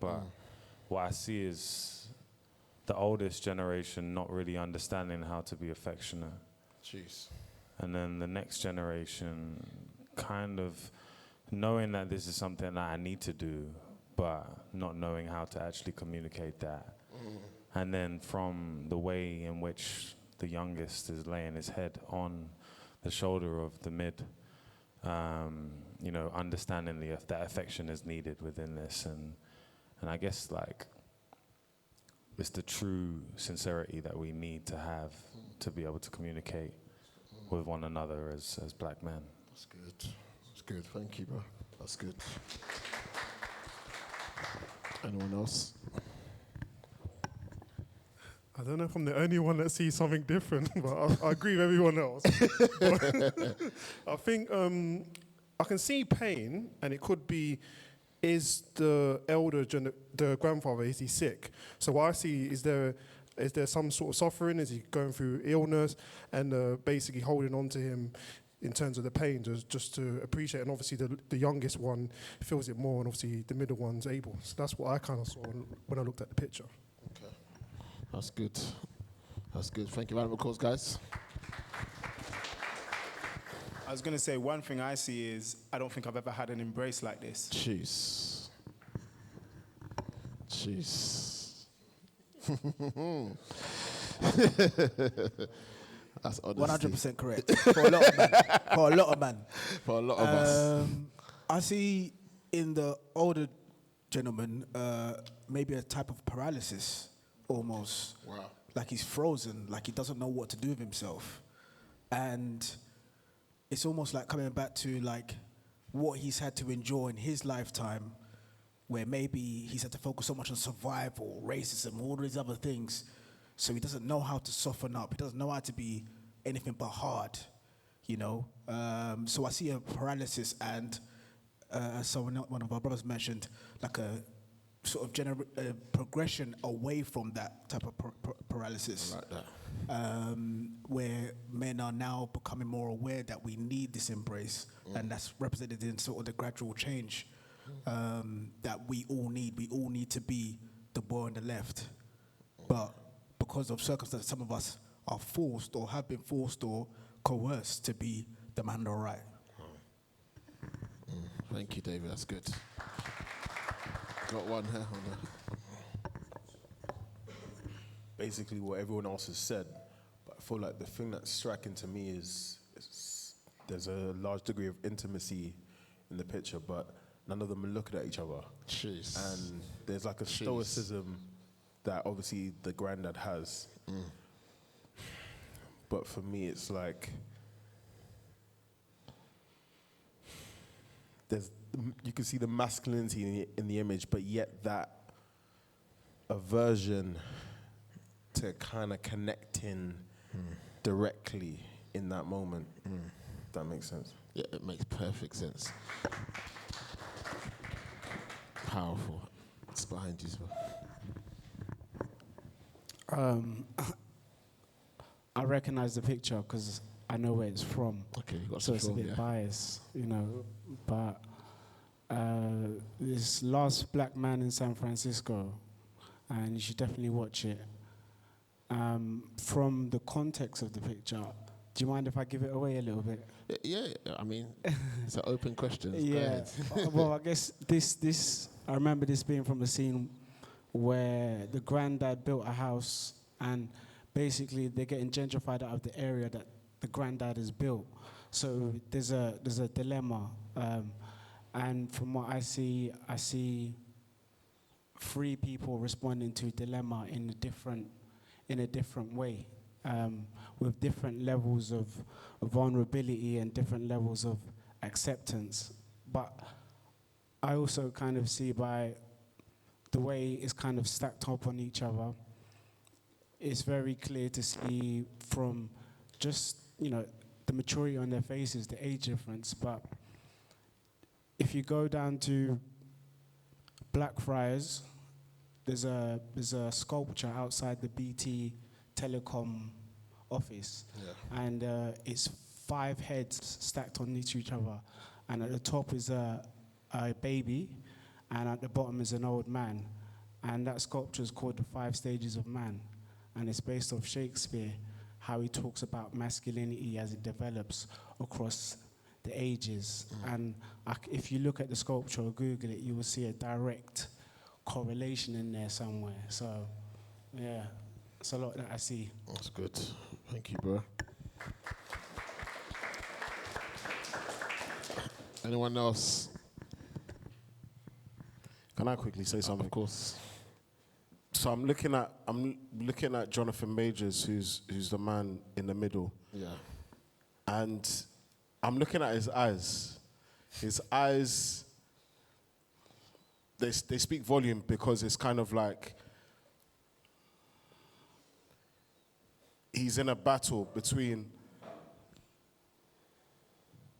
But what I see is the oldest generation not really understanding how to be affectionate. Jeez. And then the next generation kind of knowing that this is something that I need to do, but not knowing how to actually communicate that. And then from the way in which the youngest is laying his head on the shoulder of the mid, understanding that affection is needed within this. And I guess like it's the true sincerity that we need to have to be able to communicate with one another as black men. That's good. That's good. Thank you, bro. That's good. Anyone else? I don't know if I'm the only one that sees something different, but I agree with everyone else. I think I can see pain, and it could be, is the the grandfather, is he sick? So what I see, is there some sort of suffering? Is he going through illness? And basically holding on to him in terms of the pain, just to appreciate. And obviously the youngest one feels it more, and obviously the middle one's able. So that's what I kind of saw when I looked at the picture. Okay. That's good. That's good. Thank you. Round of applause, guys. I was going to say, one thing I see is I don't think I've ever had an embrace like this. Jeez. That's honesty. 100% correct. For a lot of men. For a lot of men. For a lot of us. I see in the older gentleman maybe a type of paralysis almost. Wow. Like he's frozen, like he doesn't know what to do with himself. And it's almost like coming back to like what he's had to endure in his lifetime, where maybe he's had to focus so much on survival, racism, all these other things. So he doesn't know how to soften up. He doesn't know how to be anything but hard, you know? So I see a paralysis, and as one of our brothers mentioned, like a sort of progression away from that type of paralysis. I like that. Where men are now becoming more aware that we need this embrace, and that's represented in sort of the gradual change that we all need. We all need to be the boy on the left, but because of circumstances, some of us are forced or have been forced or coerced to be the man on the right. Thank you, David. That's good. Got one here. Basically what everyone else has said, but I feel like the thing that's striking to me is there's a large degree of intimacy in the picture, but none of them are looking at each other. Jeez. And there's like a stoicism that obviously the granddad has. But for me, it's like you can see the masculinity in the image, but yet that aversion to kind of connecting directly in that moment. If that makes sense. Yeah, it makes perfect sense. Powerful. It's behind you, sir. I recognize the picture because I know where it's from. Okay, you got so it's a bit biased, you know. But this Last Black Man in San Francisco, and you should definitely watch it. From the context of the picture, do you mind if I give it away a little bit? Yeah, I mean, it's an open question. Yeah. Well, I guess this I remember this being from a scene where the granddad built a house, and basically they're getting gentrified out of the area that the granddad has built. So there's a dilemma, and from what I see three people responding to a dilemma in a different way, with different levels of vulnerability and different levels of acceptance. But I also kind of see by the way it's kind of stacked up on each other, it's very clear to see from just, you know, the maturity on their faces, the age difference. But if you go down to Blackfriars, there's a sculpture outside the BT Telecom office, and it's 5 heads stacked on each other, and at the top is a baby, and at the bottom is an old man. And that sculpture is called The 5 Stages of Man. And it's based off Shakespeare, how he talks about masculinity as it develops across the ages. And if you look at the sculpture or Google it, you will see a direct correlation in there somewhere. So, yeah, it's a lot that I see. That's good. Thank you, bro. Anyone else? Can I quickly say something? Of course. So I'm looking at Jonathan Majors, who's the man in the middle, Yeah. and I'm looking at his eyes. His eyes, they speak volume, because it's kind of like he's in a battle between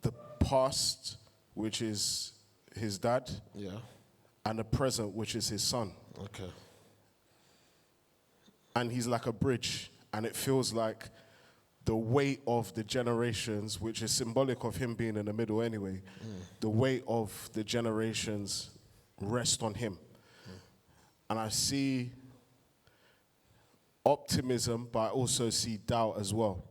the past, which is his dad, Yeah. and the present, which is his son. Okay. And he's like a bridge, and it feels like the weight of the generations, which is symbolic of him being in the middle anyway, the weight of the generations rest on him. And I see optimism, but I also see doubt as well.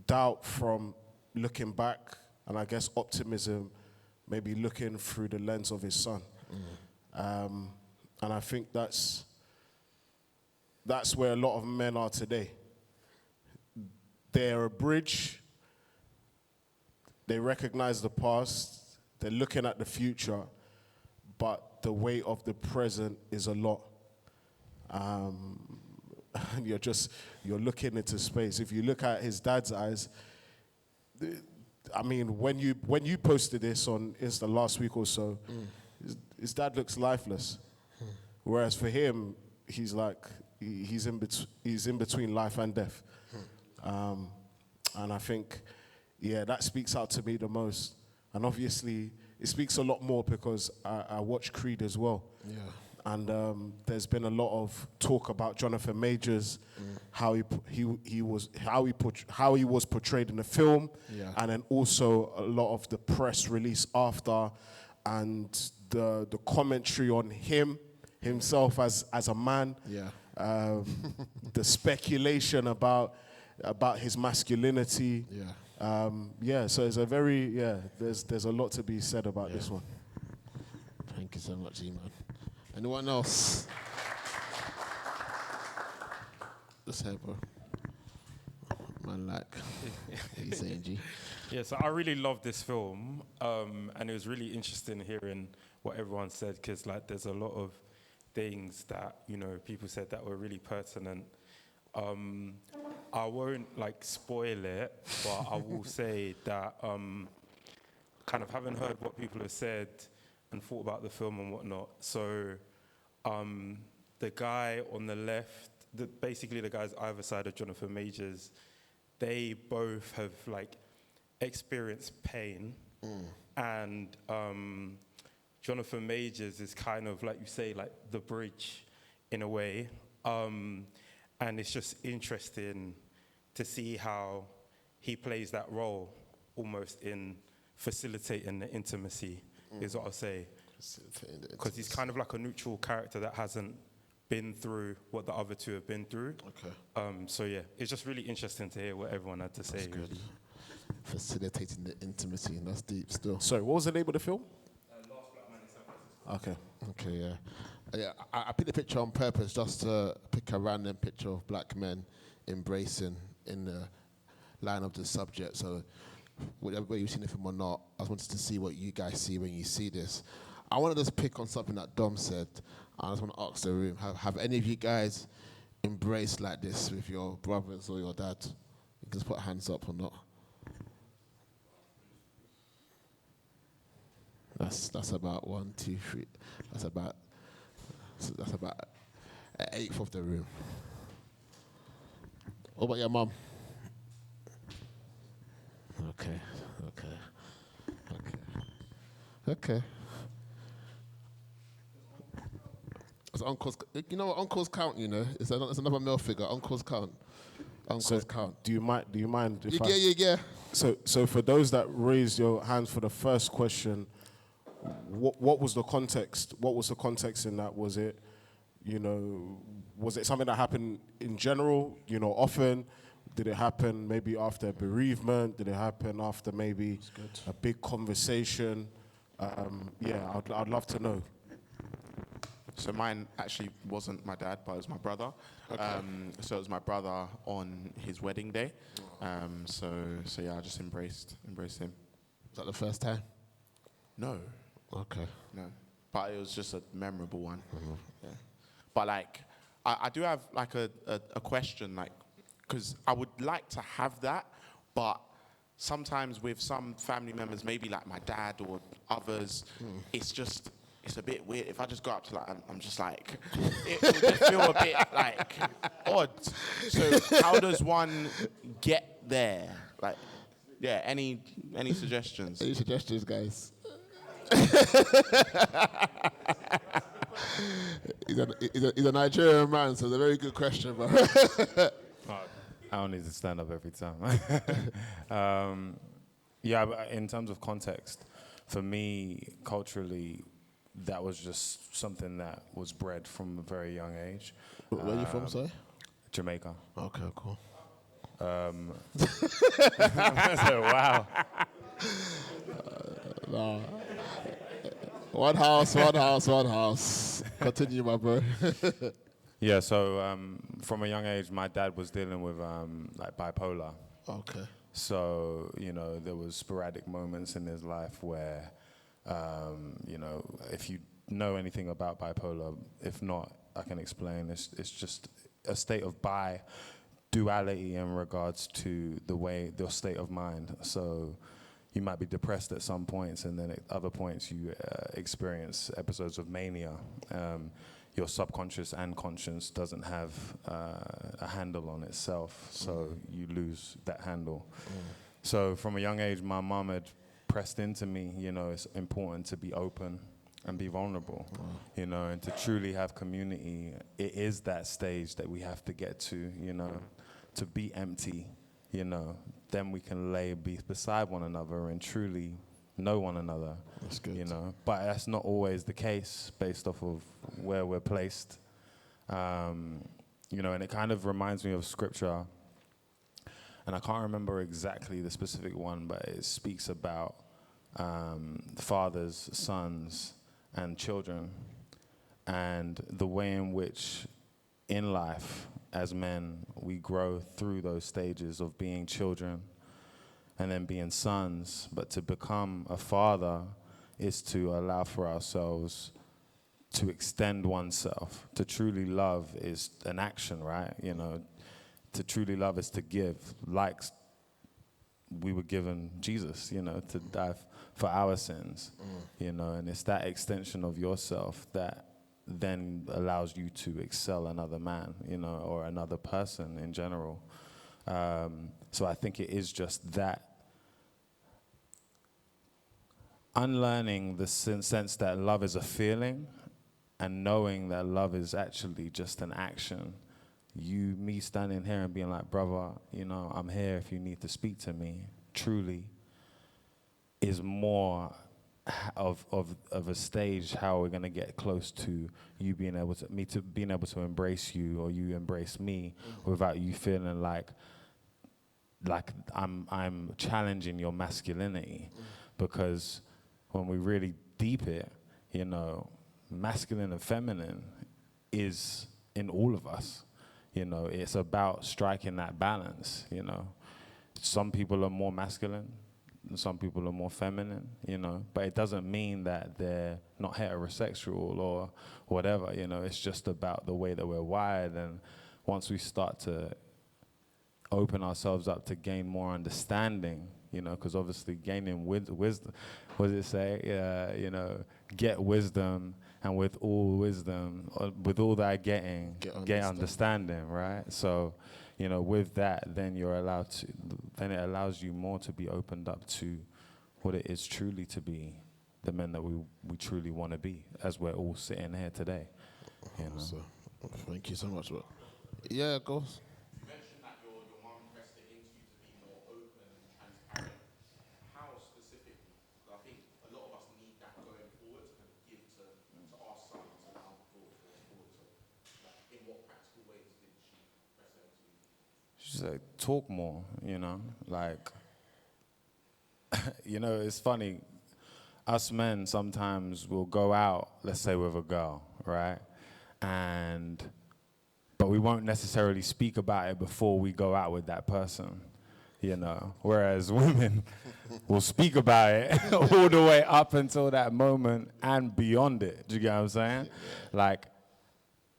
Doubt from looking back, and I guess optimism maybe looking through the lens of his son. And I think that's where a lot of men are today. They're a bridge. They recognize the past. They're looking at the future, but the weight of the present is a lot. And you're looking into space. If you look at his dad's eyes, I mean, when you posted this on Insta last week or so, his dad looks lifeless. Whereas for him, he's like, he's in between life and death. And I think, yeah, that speaks out to me the most. And obviously, it speaks a lot more because I watch Creed as well. Yeah. And there's been a lot of talk about Jonathan Majors, how he was portrayed in the film, and then also a lot of the press release after, and the commentary on himself as a man. Yeah. The speculation about his masculinity. Yeah. So it's there's a lot to be said about this one. Thank you so much, E-Man. Anyone else? Let's hear, bro. Man, like, what you saying, G? Yeah, so I really love this film, and it was really interesting hearing what everyone said, because like there's a lot of things that, you know, people said that were really pertinent. I won't like spoil it, but I will say that kind of having heard what people have said and thought about the film and whatnot. So the guy on the left, basically the guys either side of Jonathan Majors, they both have like experienced pain, and Jonathan Majors is kind of, like you say, like the bridge in a way. And it's just interesting to see how he plays that role almost in facilitating the intimacy, is what I'll say. Because he's kind of like a neutral character that hasn't been through what the other two have been through. Okay. So yeah, it's just really interesting to hear what everyone had to say. That's good. Really. Facilitating the intimacy, and that's deep still. Sorry, what was the name of the film? Last Black Man in San Francisco. Okay. Okay, yeah. Yeah, I picked the picture on purpose just to pick a random picture of black men embracing in the line of the subject. So whether you've seen the film or not, I just wanted to see what you guys see when you see this. I want to just pick on something that Dom said. I just want to ask the room, have any of you guys embraced like this with your brothers or your dad? You can just put hands up or not. That's about 1, 2, 3. That's about an eighth of the room. What about your mum? Okay. It's uncles. You know what uncles count? You know, it's another male figure. Uncles count. Uncles count. Do you mind if Yeah. So for those that raised your hands for the first question, what was the context? What was the context in that? Was it, was it something that happened in general, often? Did it happen maybe after a bereavement? Did it happen after maybe a big conversation? I'd love to know. So mine actually wasn't my dad, but it was my brother. Okay. So it was my brother on his wedding day. So yeah, I just embraced him. Was that the first time? No, Okay. no, but it was just a memorable one. Yeah. But like, I do have like a question, like, because I would like to have that, but sometimes with some family members, maybe like my dad or others, it's a bit weird. If I just go up to like, I'm just like, it will just feel a bit like odd. So how does one get there? Like, yeah, any suggestions? Any suggestions, guys? He's a Nigerian man, so it's a very good question, bro. I don't need to stand up every time. But in terms of context, for me, culturally, that was just something that was bred from a very young age. Where are you from, sorry? Jamaica. Okay, cool. So, wow. No. One house. Continue, my bro. Yeah, so from a young age, my dad was dealing with like bipolar. Okay. So, there was sporadic moments in his life where, if you know anything about bipolar, if not, I can explain. It's just a state of duality in regards to the state of mind. So you might be depressed at some points, and then at other points you experience episodes of mania. Your subconscious and conscious doesn't have a handle on itself, so you lose that handle. So from a young age, my mom had pressed into me, it's important to be open and be vulnerable, and to truly have community. It is that stage that we have to get to, to be empty, then we can be beside one another and truly know one another. That's good. But that's not always the case based off of where we're placed. And it kind of reminds me of scripture, and I can't remember exactly the specific one, but it speaks about fathers, sons, and children, and the way in which in life as men we grow through those stages of being children and then being sons. But to become a father is to allow for ourselves to extend oneself. To truly love is an action, right? To truly love is to give, like we were given Jesus, to die for our sins, and it's that extension of yourself that then allows you to excel another man, or another person in general. So I think it is just that unlearning the sense that love is a feeling and knowing that love is actually just an action. Me standing here and being like, brother, I'm here if you need to speak to me, truly, is more of a stage how we're gonna get close to you being able to embrace you, or you embrace me, without you feeling like I'm challenging your masculinity. Because when we really deep it, masculine and feminine is in all of us. It's about striking that balance. Some people are more masculine, and some people are more feminine. But it doesn't mean that they're not heterosexual or whatever. It's just about the way that we're wired. And once we start to open ourselves up to gain more understanding, because obviously gaining wisdom, what does it say? Get wisdom, and with all wisdom, with all that getting, get understanding, right? So, with that, then then it allows you more to be opened up to what it is truly to be the men that we truly want to be, as we're all sitting here today. So, thank you so much. Yeah, go. You mentioned that your mom pressed it into you to be more open and transparent. How specifically? I think a lot of us need that going forward. talk more, you know, like, you know, it's funny. Us men sometimes will go out, let's say with a girl, right? But we won't necessarily speak about it before we go out with that person, you know? Whereas women will speak about it all the way up until that moment and beyond it. Do you get what I'm saying? Like,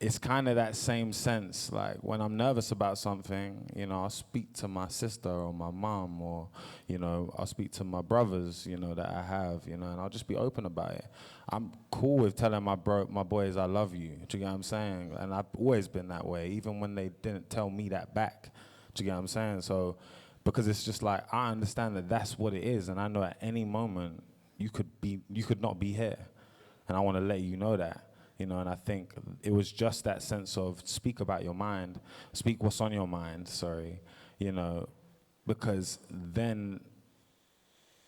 it's kind of that same sense. Like, when I'm nervous about something, you know, I'll speak to my sister or my mom, or, you know, I'll speak to my brothers, you know, that I have, you know, and I'll just be open about it. I'm cool with telling my boys I love you. Do you get what I'm saying? And I've always been that way, even when they didn't tell me that back. Do you get what I'm saying? So, because it's just like, I understand that that's what it is, and I know at any moment you could not be here, and I want to let you know that. You know, and I think it was just that sense of speak about your mind, speak what's on your mind, you know, because then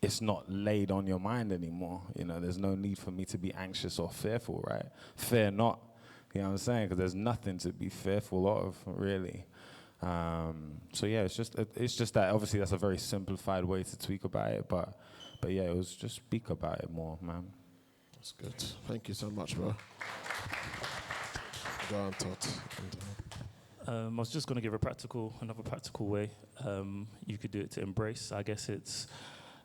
it's not laid on your mind anymore. You know, there's no need for me to be anxious or fearful, right? Fear not, you know what I'm saying? Because there's nothing to be fearful of, really. So yeah, it's just that, obviously that's a very simplified way to speak about it, but yeah, it was just speak about it more, man. That's good. Thank you so much, bro. Go on, Todd. I was just going to give another practical way you could do it to embrace. I guess it's,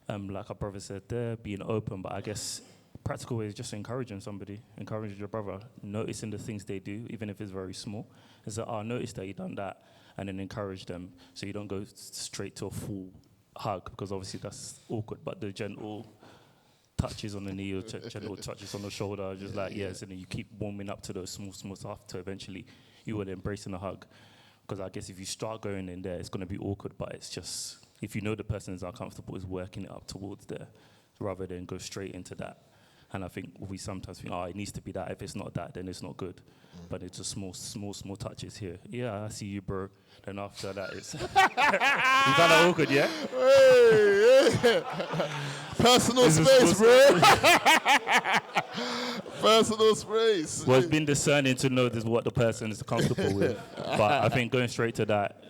like our brother said there, being open, but I guess practical way is just encouraging somebody, encouraging your brother, noticing the things they do, even if it's very small. Is that, I noticed that you done that, and then encourage them, so you don't go straight to a full hug, because obviously that's awkward, but the gentle touches on the knee or gentle touches on the shoulder, just yes, and then you keep warming up to those small stuff to eventually you will embrace in a hug. Because I guess if you start going in there, it's going to be awkward, but it's just, if you know the person is uncomfortable, is working it up towards there rather than go straight into that. And I think we sometimes think, it needs to be that. If it's not that, then it's not good. But it's just small touches here. Yeah, I see you, bro. Then after that, it's... You found that awkward, yeah? Hey. Personal space, bro. Personal space. Well, it's been discerning to know what the person is comfortable with. But I think going straight to that,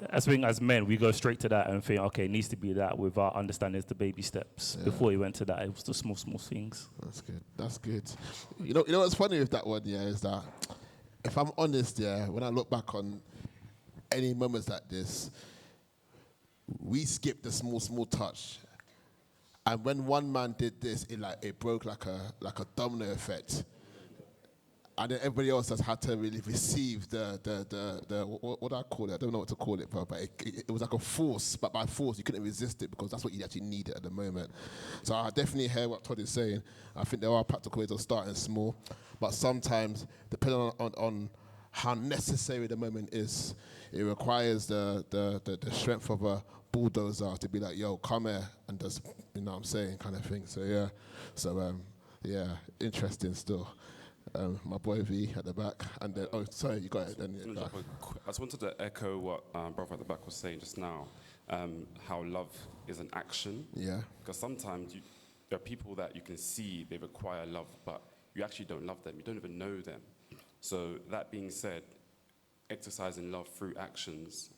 I think as men, we go straight to that and think, okay, it needs to be that, without understanding the baby steps. Yeah. Before we went to that, it was the small things. That's good. That's good. You know what's funny with that one, is that if I'm honest, when I look back on any moments like this, we skipped the small touch. And when one man did this, it broke like a domino effect. And then everybody else has had to really receive the what do I call it? I don't know what to call it, but it was like a force. But by force, you couldn't resist it, because that's what you actually needed at the moment. So I definitely hear what Todd is saying. I think there are practical ways of starting small, but sometimes, depending on how necessary the moment is, it requires the strength of a bulldozer to be like, yo, come here, and just, you know what I'm saying, kind of thing. So yeah, interesting still. My boy V at the back, and then sorry, you got it. Then I just wanted to echo what brother at the back was saying just now. How love is an action. Yeah. Because sometimes there are people that you can see they require love, but you actually don't love them. You don't even know them. So that being said, exercising love through actions.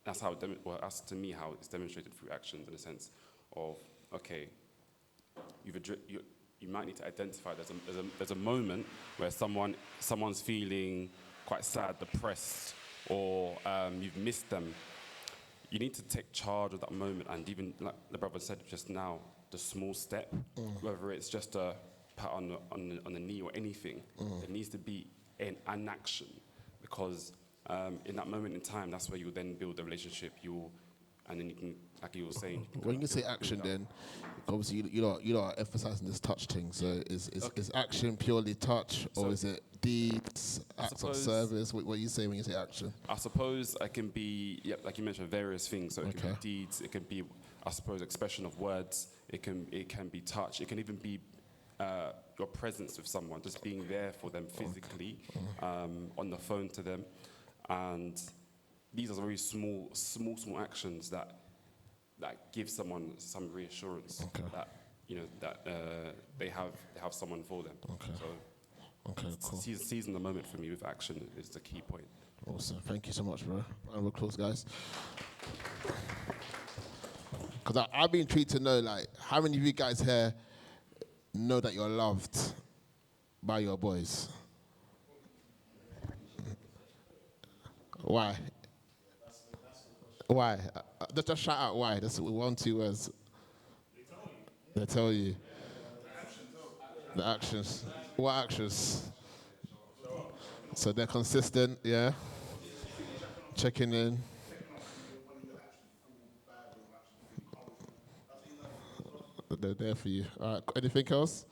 That's how. That's to me how it's demonstrated through actions, in a sense of, okay, you might need to identify there's a moment where someone's feeling quite sad, depressed, or you've missed them. You need to take charge of that moment, and even like the brother said just now, the small step, whether it's just a pat on the knee or anything, it needs to be an action, because in that moment in time, that's where you'll then build the relationship. And then you can, like you were saying. When you say action, then obviously you are emphasizing this touch thing. So is action purely touch, or is it deeds, acts of service? What are you saying when you say action? I suppose it can be, like you mentioned, various things. So it can be deeds. It can be, I suppose, expression of words. It can be touch. It can even be your presence with someone, just being there for them physically, on the phone to them, and these are very small actions that give someone some reassurance that they have someone for them. Okay. So cool. Seizing the moment for me with action is the key point. Awesome. Thank you so much, bro. Round of applause, guys. Because I've been intrigued to know, like, how many of you guys here know that you're loved by your boys? Why? Why? Just shout out why. That's 1, 2 words. They tell you. The actions. What actions? So they're consistent, yeah? Checking in. They're there for you. All right, anything else?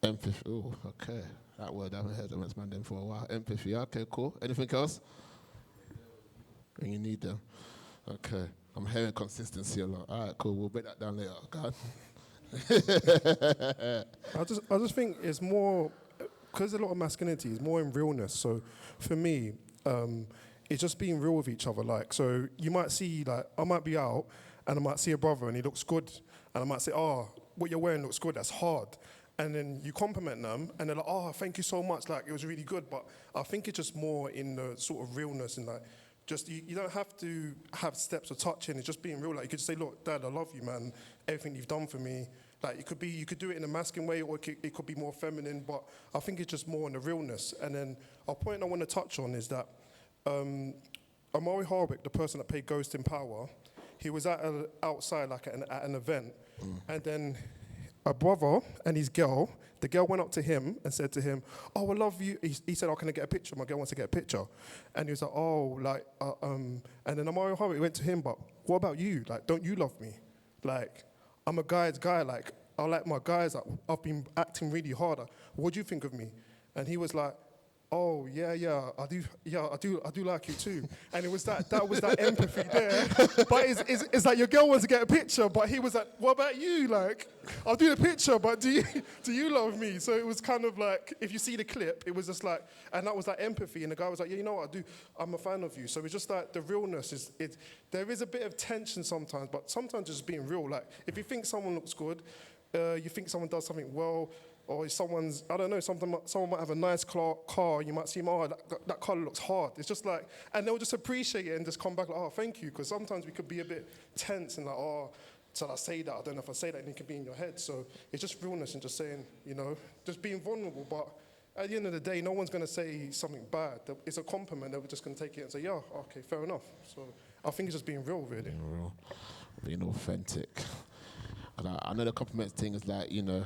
Empathy. Oh, okay. That word, I haven't heard of MENSMONDAY for a while. Empathy, okay, cool. Anything else? When you need them. Okay. I'm hearing consistency a lot. All right, cool. We'll break that down later. God. I just think it's more, because a lot of masculinity is more in realness. So for me, it's just being real with each other. Like, so you might see, like, I might be out and I might see a brother and he looks good. And I might say, oh, what you're wearing looks good, that's hard. And then you compliment them and they're like, oh, thank you so much, like, it was really good. But I think it's just more in the sort of realness and like, just, you don't have to have steps of touching, it's just being real. Like, you could just say, look, Dad, I love you, man. Everything you've done for me. Like, you could do it in a masculine way or it could be more feminine, but I think it's just more in the realness. And then a point I want to touch on is that Amari Harwick, the person that played Ghost in Power, he was outside like at an event, and then a brother and his girl, the girl went up to him and said to him, oh, I love you. He said, oh, can I get a picture? My girl wants to get a picture. And he was like, oh, like, and then Amari Harwick went to him, but what about you? Like, don't you love me? Like, I'm a guy's guy. Like, I like my guys. Like, I've been acting really hard. What do you think of me? And he was like, oh, yeah, I do like you too. And it was that was that empathy there. But it's like your girl wants to get a picture, but he was like, what about you? Like, I'll do the picture, but do you love me? So it was kind of like, if you see the clip, it was just like, and that was that empathy. And the guy was like, yeah, you know what, I'm a fan of you. So it's just like the realness there is a bit of tension sometimes, but sometimes just being real. Like, if you think someone looks good, you think someone does something well, or if someone's, I don't know, someone might have a nice car, you might see him, oh, that car looks hard. It's just like, and they'll just appreciate it and just come back like, oh, thank you, because sometimes we could be a bit tense and like, oh, shall I say that? I don't know if I say that, and it could be in your head. So it's just realness and just saying, you know, just being vulnerable. But at the end of the day, no one's going to say something bad. It's a compliment. They're just going to take it and say, yeah, okay, fair enough. So I think it's just being real, really. Being real, being authentic. I know the compliment thing is like, you know,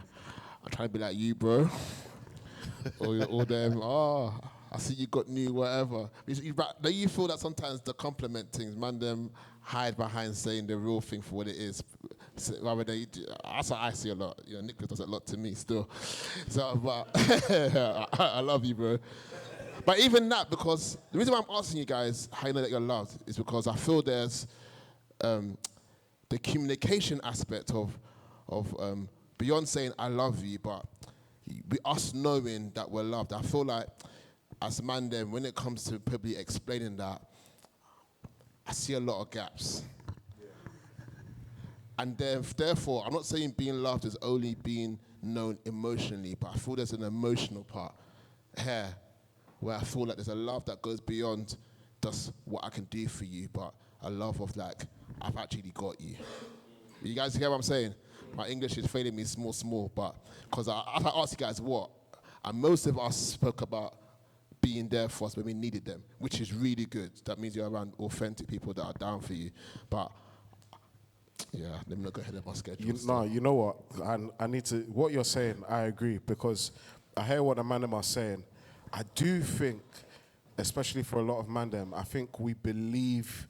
I'm trying to be like you, bro. or them, oh, I see you got new, whatever. Then you feel that sometimes the compliment things, man, them hide behind saying the real thing for what it is. So, rather than that's what I see a lot. You know, Nicholas does a lot to me still. So, but I love you, bro. But even that, because the reason why I'm asking you guys how you know that you're loved is because I feel there's the communication aspect of beyond saying I love you, but us knowing that we're loved. I feel like as a man then, when it comes to probably explaining that, I see a lot of gaps. Yeah. And therefore, I'm not saying being loved is only being known emotionally, but I feel there's an emotional part here where I feel like there's a love that goes beyond just what I can do for you, but a love of like, I've actually got you. You guys hear what I'm saying? My English is failing me small, but because I asked you guys what, and most of us spoke about being there for us when we needed them, which is really good. That means you're around authentic people that are down for you. But yeah, let me not go ahead of my schedule. You know what? I need to. What you're saying, I agree, because I hear what the mandem are saying. I do think, especially for a lot of mandem, I think we believe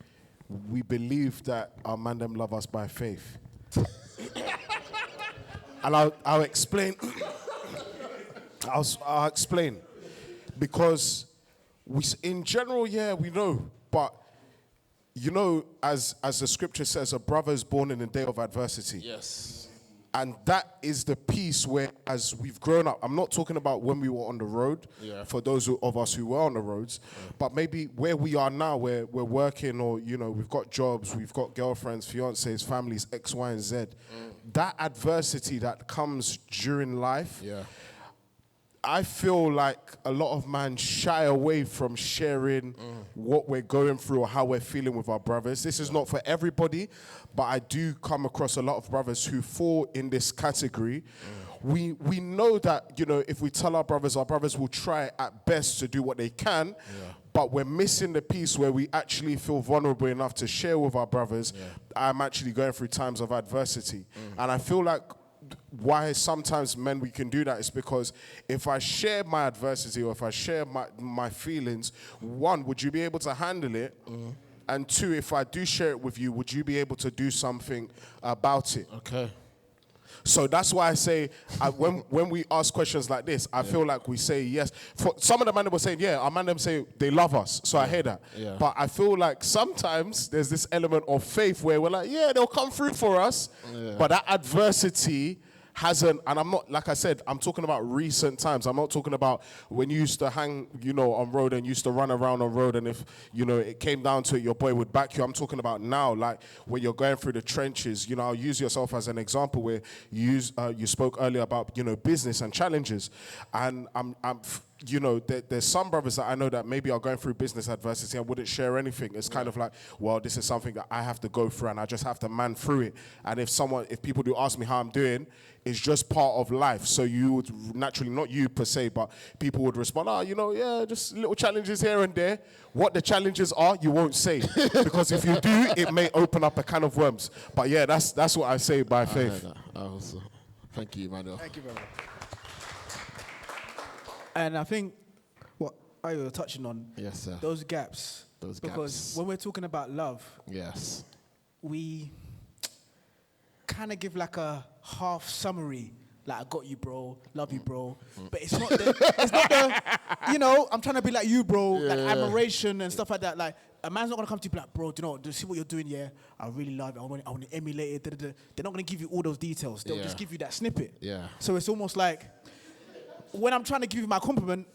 that our mandem love us by faith. And I'll explain. I'll explain. Because in general, yeah, we know. But, you know, as the scripture says, a brother is born in the day of adversity. Yes. And that is the piece where, as we've grown up, I'm not talking about when we were on the road, for those of us who were on the roads, but maybe where we are now, where we're working, or, you know, we've got jobs, we've got girlfriends, fiancés, families, X, Y, and Z. That adversity that comes during life, I feel like a lot of men shy away from sharing what we're going through or how we're feeling with our brothers. This is not for everybody, but I do come across a lot of brothers who fall in this category. We know that, you know, if we tell our brothers will try at best to do what they can, but we're missing the piece where we actually feel vulnerable enough to share with our brothers, I'm actually going through times of adversity. And I feel like why sometimes men we can do that is because if I share my adversity or if I share my feelings, one, would you be able to handle it? And two, if I do share it with you, would you be able to do something about it? Okay. So that's why I say, when we ask questions like this, I feel like we say yes. For some of the men were saying, yeah, our man them say they love us. So I hear that. Yeah. But I feel like sometimes there's this element of faith where we're like, yeah, they'll come through for us. Yeah. But that adversity hasn't, and I'm not, like I said, I'm talking about recent times. I'm not talking about when you used to hang, you know, on road and used to run around on road, and if, you know, it came down to it, your boy would back you. I'm talking about now, like when you're going through the trenches. You know, I'll use yourself as an example where you spoke earlier about, you know, business and challenges, and you know, there's some brothers that I know that maybe are going through business adversity and wouldn't share anything. It's kind of like, well, this is something that I have to go through and I just have to man through it. And if people do ask me how I'm doing, it's just part of life. So you would naturally, not you per se, but people would respond, you know, yeah, just little challenges here and there. What the challenges are, you won't say. Because if you do, it may open up a can of worms. But yeah, that's what I say by faith. Thank you, Emmanuel. Thank you, brother. And I think what you were touching on, Yes, sir. those gaps. Because when we're talking about love, Yes. we kind of give like a half summary. Like, I got you, bro. Love you, bro. But it's not the, you know, I'm trying to be like you, bro. Like admiration and stuff like that. Like, a man's not going to come to you and be like, bro, do you know, do you see what you're doing here? I really love it. I want to emulate it. Da-da-da. They're not going to give you all those details. They'll just give you that snippet. Yeah. So it's almost like, when I'm trying to give you my compliment,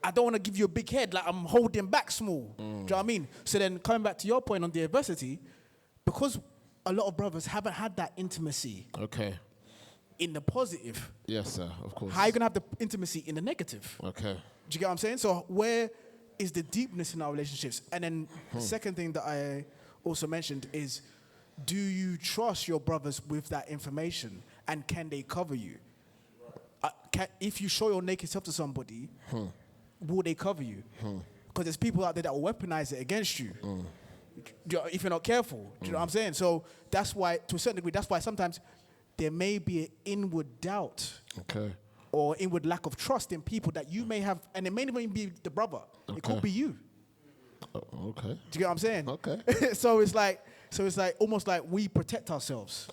I don't want to give you a big head, like I'm holding back small. Do you know what I mean? So then coming back to your point on the adversity, because a lot of brothers haven't had that intimacy in the positive. Yes, sir, of course. How are you going to have the intimacy in the negative? Okay. Do you get what I'm saying? So where is the deepness in our relationships? And then the second thing that I also mentioned is, do you trust your brothers with that information? And can they cover you? If you show your naked self to somebody, will they cover you? Because there's people out there that will weaponize it against you if you're not careful. Do you know what I'm saying? So that's why, to a certain degree, that's why sometimes there may be an inward doubt or inward lack of trust in people that you may have, and it may not even be the brother. It could be you. Okay. Do you get what I'm saying? Okay. So it's like almost like we protect ourselves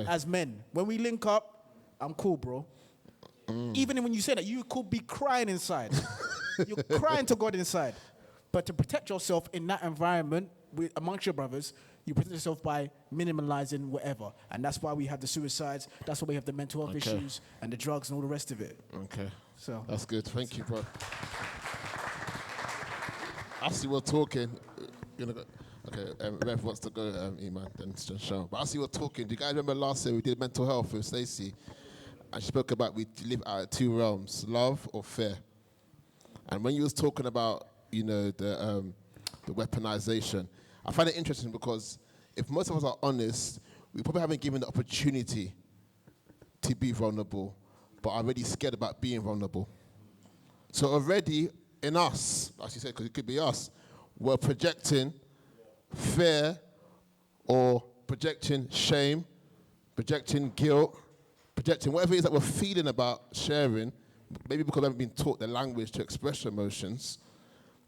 as men. When we link up, I'm cool, bro. Even when you say that, you could be crying inside. You're crying to God inside. But to protect yourself in that environment amongst your brothers, you protect yourself by minimalizing whatever. And that's why we have the suicides. That's why we have the mental health issues and the drugs and all the rest of it. Okay. So that's good. Thank you, bro. As you were talking, Rev wants to go, Iman, then just show. But as you were talking, do you guys remember last year we did mental health with Stacey? And she spoke about we live out of two realms, love or fear. And when you was talking about, you know, the weaponization, I find it interesting because if most of us are honest, we probably haven't given the opportunity to be vulnerable, but are already scared about being vulnerable. So already in us, as you said, because it could be us, we're projecting fear or projecting shame, projecting guilt, projecting whatever it is that we're feeling about sharing, maybe because we haven't been taught the language to express emotions.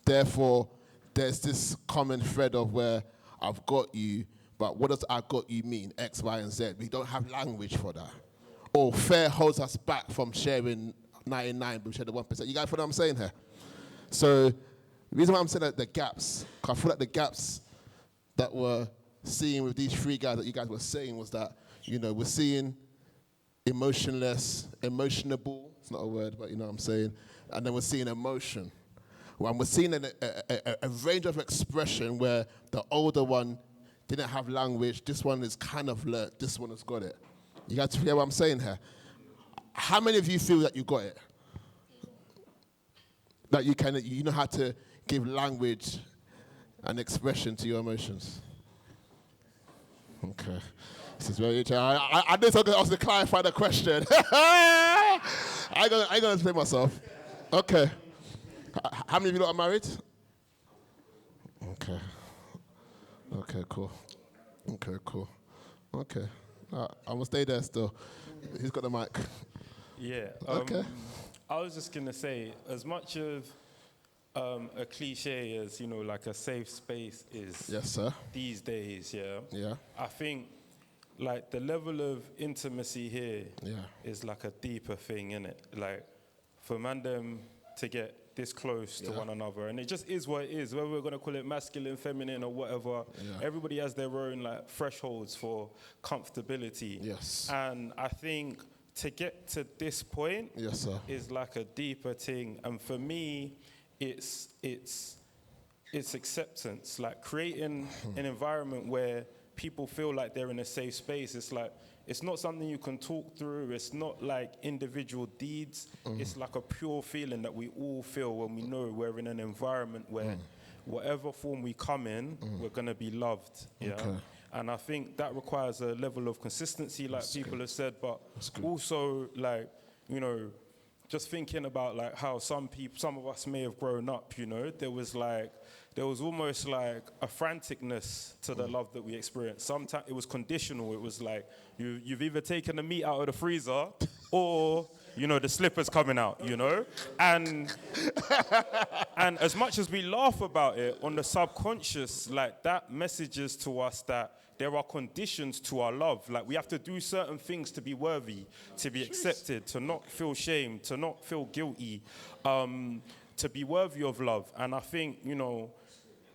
Therefore, there's this common thread of where I've got you, but what does I got you mean? X, Y, and Z. We don't have language for that. Or fear holds us back from sharing 99, but we share the 1%. You guys follow what I'm saying here? So the reason why I'm saying that the gaps, because I feel like the gaps that we're seeing with these three guys that you guys were saying was that, you know, we're seeing emotionless, emotionable, it's not a word, but you know what I'm saying, and then we're seeing emotion. And we're seeing a range of expression where the older one didn't have language, this one is kind of learnt, this one has got it. You guys hear what I'm saying here? How many of you feel that you got it? that you know how to give language and expression to your emotions. Okay. This is very interesting. I did something else to clarify the question. I ain't gonna explain myself. Okay. How many of you lot are married? Okay. Okay, cool. Okay, cool. Okay. I'm gonna stay there still. Who's got the mic? Yeah. Okay. I was just gonna say, as much of a cliche as like a safe space is, Yes, sir. these days, yeah. Yeah. I think like the level of intimacy here Yeah. is like a deeper thing, innit? Like for man them to get this close to one another, and it just is what it is. Whether we're gonna call it masculine, feminine, or whatever, everybody has their own like thresholds for comfortability. Yes. And I think to get to this point, Yes, sir. is like a deeper thing. And for me, it's acceptance, like creating an environment where people feel like they're in a safe space. It's like, it's not something you can talk through. It's not like individual deeds. It's like a pure feeling that we all feel when we know we're in an environment where whatever form we come in, we're gonna be loved. Yeah. Okay. And I think that requires a level of consistency, like people have said, but also like, just thinking about like how some of us may have grown up, there was almost like a franticness to the love that we experienced. Sometimes it was conditional. It was like, you've either taken the meat out of the freezer or, the slipper's coming out, And as much as we laugh about it, on the subconscious, like that messages to us that there are conditions to our love. Like we have to do certain things to be worthy, to be accepted, to not feel shame, to not feel guilty, to be worthy of love. And I think,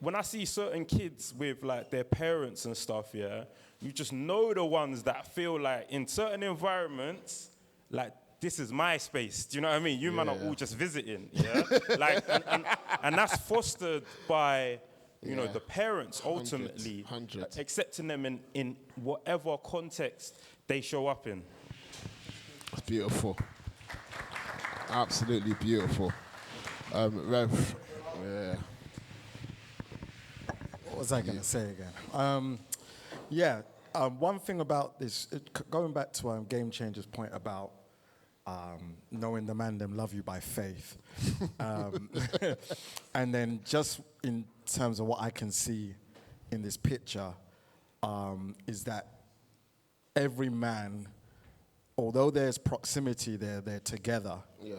when I see certain kids with like their parents and stuff, yeah, you just know the ones that feel like in certain environments, like this is my space. Do you know what I mean? You man are all just visiting, yeah. Like, and that's fostered by the parents ultimately accepting them in whatever context they show up in. It's beautiful. Absolutely beautiful. Rev, yeah. What was I going to say again? One thing about this, going back to Game Changer's point about knowing the man them love you by faith. And then just in terms of what I can see in this picture, is that every man, although there's proximity there, they're together. Yeah.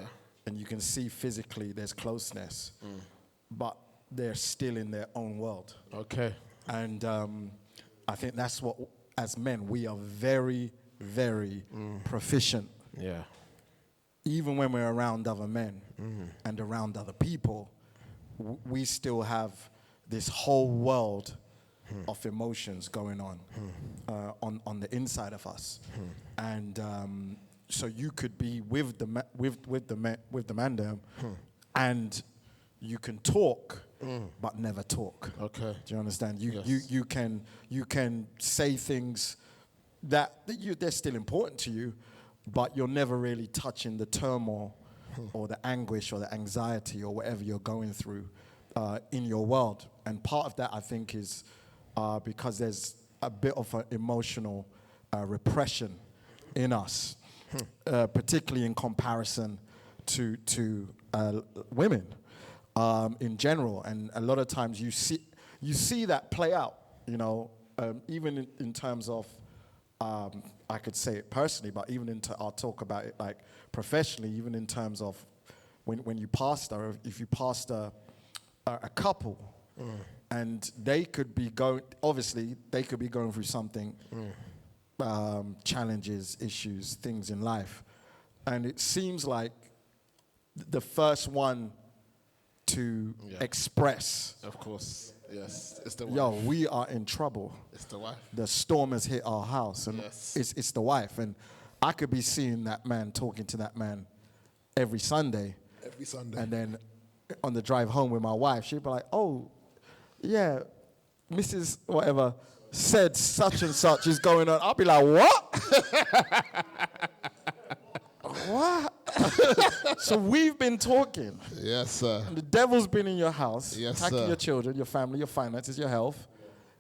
And you can see physically there's closeness, but they're still in their own world. Okay. And I think that's what, as men, we are very, very proficient. Yeah. Even when we're around other men and around other people, we still have this whole world of emotions going on the inside of us. And so you could be with the man and you can talk, but never talk. Okay. Do you understand? You can say things that they're still important to you, but you're never really touching the turmoil or the anguish or the anxiety or whatever you're going through in your world. And part of that, I think, is because there's a bit of an emotional repression in us, particularly in comparison to women in general. And a lot of times you see that play out, even in terms of, I could say it personally, but even I'll talk about it like professionally, even in terms of when you pastor, if you pastor a couple, and they could be going through something, challenges, issues, things in life, and it seems like the first one to express, of course, yes, it's the wife. Yo, we are in trouble. It's the wife. The storm has hit our house, and it's the wife. And I could be seeing that man, talking to that man every Sunday. Every Sunday. And then on the drive home with my wife, she'd be like, oh, yeah, Mrs. whatever said such and such is going on. I'll be like, what? What? So we've been talking. Yes, sir. And the devil's been in your house, Yes, attacking sir. your children, your family, your finances, your health.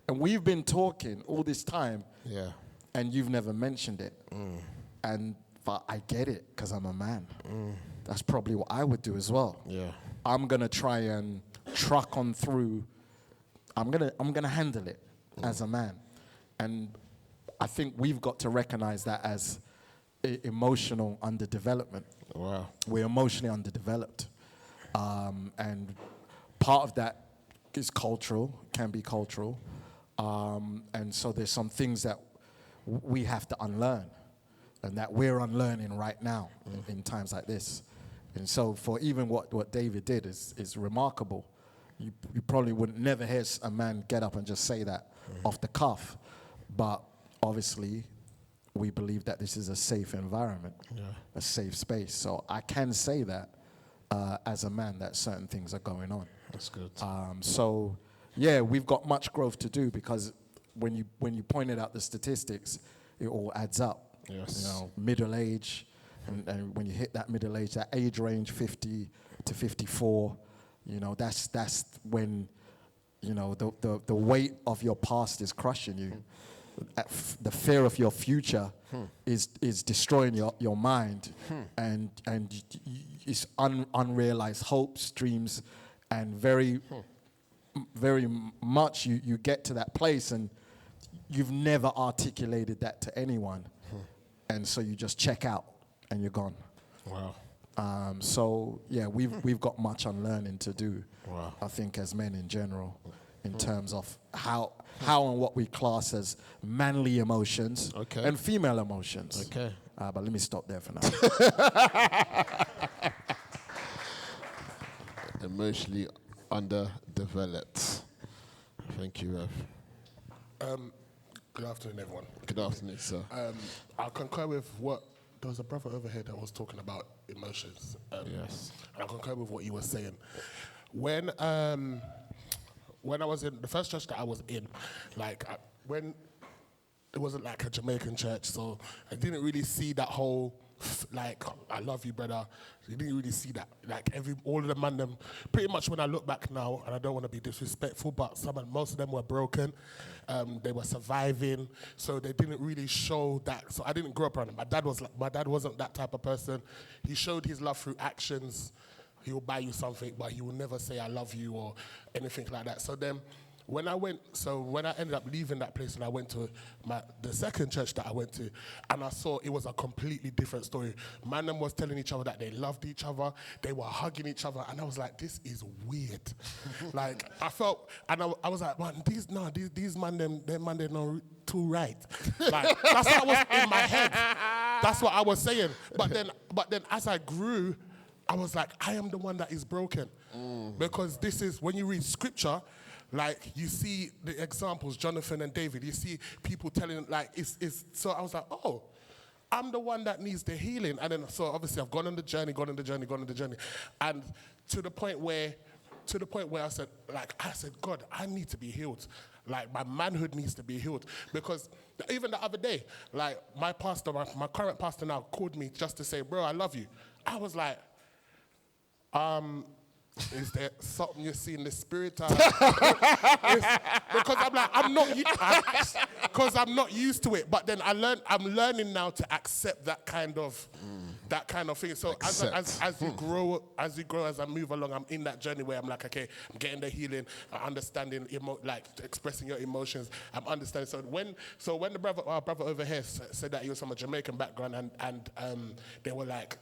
And we've been talking all this time. Yeah. And you've never mentioned it. But I get it, because I'm a man. That's probably what I would do as well. Yeah. I'm gonna try and truck on through. I'm gonna handle it as a man. And I think we've got to recognize that as emotional underdevelopment. Wow. We're emotionally underdeveloped. And part of that is cultural, can be cultural. And so there's some things that we have to unlearn, and that we're unlearning right now in times like this. And so for even what David did is remarkable. You probably wouldn't never hear a man get up and just say that off the cuff. But obviously, we believe that this is a safe environment, a safe space. So I can say that as a man, that certain things are going on. That's good. So yeah, we've got much growth to do, because when you pointed out the statistics, it all adds up. Yes. You know, middle age, and when you hit that middle age, that age range 50 to 54, you know, that's when, you know, the weight of your past is crushing you. The fear of your future is destroying your mind, and it's unrealized hopes, dreams, and very much you get to that place and you've never articulated that to anyone, and so you just check out and you're gone. Wow. So yeah, we've got much unlearning to do. Wow. I think as men in general, in terms of how and what we class as manly emotions and female emotions. Okay. But let me stop there for now. Emotionally underdeveloped. Thank you, Rev. Good afternoon, everyone. Good afternoon, sir. I concur with what there was a brother over here that was talking about emotions. Yes. I concur with what he was saying. When I was in the first church that I was in, when it wasn't like a Jamaican church, so I didn't really see that whole I love you, brother. You didn't really see that. All of the man them, pretty much when I look back now, and I don't want to be disrespectful, but most of them were broken. They were surviving, so they didn't really show that. So I didn't grow up around them. My dad wasn't that type of person. He showed his love through actions. He will buy you something, but he will never say I love you or anything like that. So then, when I ended up leaving that place and I went to the second church that I went to, and I saw it was a completely different story. Man, them was telling each other that they loved each other, they were hugging each other, and I was like, this is weird. I felt, and I was like, man, these man, they're not too right. That's what was in my head. That's what I was saying. But then as I grew, I was like, I am the one that is broken. Because this is, when you read scripture, you see the examples, Jonathan and David, you see people telling, so I was like, oh, I'm the one that needs the healing. And then, so obviously I've gone on the journey. And to the point where I said, God, I need to be healed. My manhood needs to be healed. Because even the other day, my pastor, my current pastor now called me just to say, bro, I love you. I was like, is there something you see in the spirit? Because I'm not used to it. But then I'm learning now to accept that kind of thing. So as you grow, as I move along, I'm in that journey where I'm like, okay, I'm getting the healing, I'm understanding, expressing your emotions. I'm understanding. So when our brother over here said that he was from a Jamaican background, and they were like,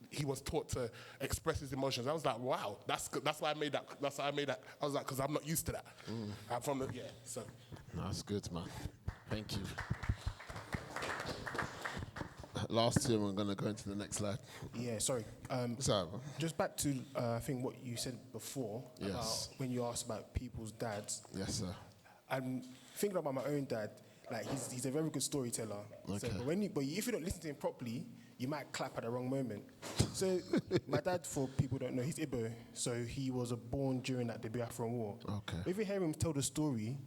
he was taught to express his emotions. I was like, wow, that's good. That's why I made that. I was like, because I'm not used to that. I'm from the, so. That's good, man. Thank you. Last two, we're going to go into the next slide. Yeah, sorry. Just back to, I think what you said before about when you asked about people's dads. Yes, sir. I'm thinking about my own dad. He's a very good storyteller. Okay. So, but if you don't listen to him properly, you might clap at the wrong moment. So my dad, for people who don't know, he's Igbo. So he was born during the Biafran War. Okay. If you hear him tell the story,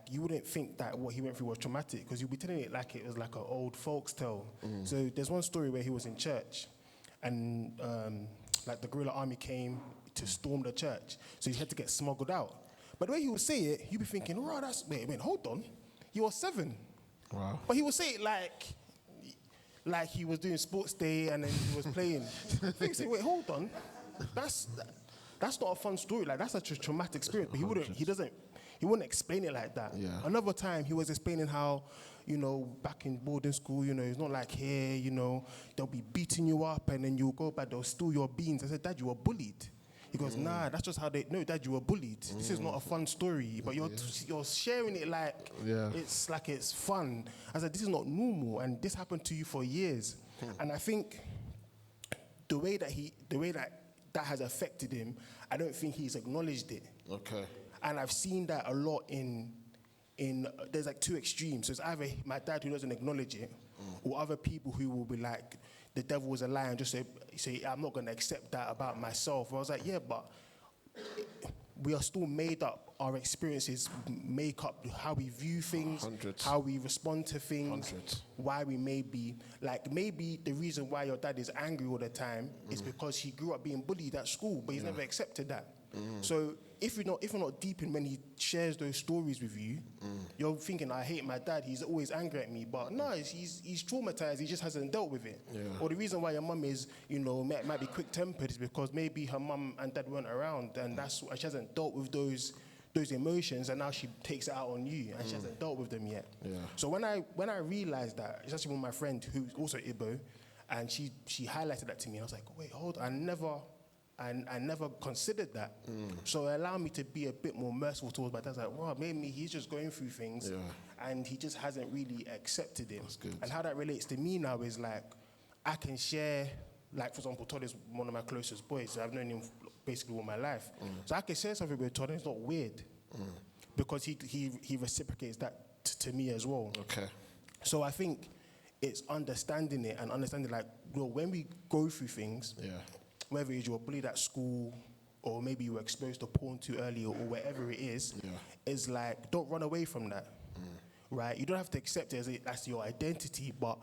you wouldn't think that what he went through was traumatic, because you'll be telling it like it was like an old folks tale. So there's one story where he was in church, and like the guerrilla army came to storm the church, so he had to get smuggled out. But the way he would say it, you'd be thinking, "Wow, wait, hold on, he was 7." Wow. But he would say it like he was doing sports day and then he was playing. You say, wait, hold on, that's not a fun story. Like that's such a traumatic experience. But he wouldn't explain it like that. Yeah. Another time he was explaining how, back in boarding school, it's not like here, they'll be beating you up and then you'll go back, they'll steal your beans. I said, Dad, you were bullied. He goes, nah, that's just how no, Dad, you were bullied. This is not a fun story, but you're sharing it like it's like it's fun. I said, this is not normal, and this happened to you for years. And I think the way that has affected him, I don't think he's acknowledged it. Okay. And I've seen that a lot in there's like 2 extremes. So it's either my dad who doesn't acknowledge it, or other people who will be like, the devil is a lie, and just say I'm not going to accept that about myself. I was like, yeah, but we are still made up. Our experiences make up how we view things, 100. how we respond to things, 100. why we maybe the reason why your dad is angry all the time is because he grew up being bullied at school, but he's never accepted that. So if you're not deep in when he shares those stories with you, you're thinking, I hate my dad, he's always angry at me. But no, he's traumatized, he just hasn't dealt with it. Yeah. Or the reason why your mum is, might be quick-tempered is because maybe her mum and dad weren't around, and that's why she hasn't dealt with those emotions, and now she takes it out on you, and she hasn't dealt with them yet. Yeah. So when I realized that, it's actually with my friend who's also Igbo, and she highlighted that to me, and I was like, wait, hold on, I never considered that. So it allowed me to be a bit more merciful towards my dad. I was like, well, maybe he's just going through things and he just hasn't really accepted it. That's good. And how that relates to me now is like, I can share, like for example, Todd is one of my closest boys. I've known him basically all my life. So I can share something with Todd and it's not weird because he reciprocates that to me as well. Okay. So I think it's understanding it and understanding like, well, when we go through things, whether you were bullied at school or maybe you were exposed to porn too early or whatever it is like, don't run away from that, right? You don't have to accept it as your identity, but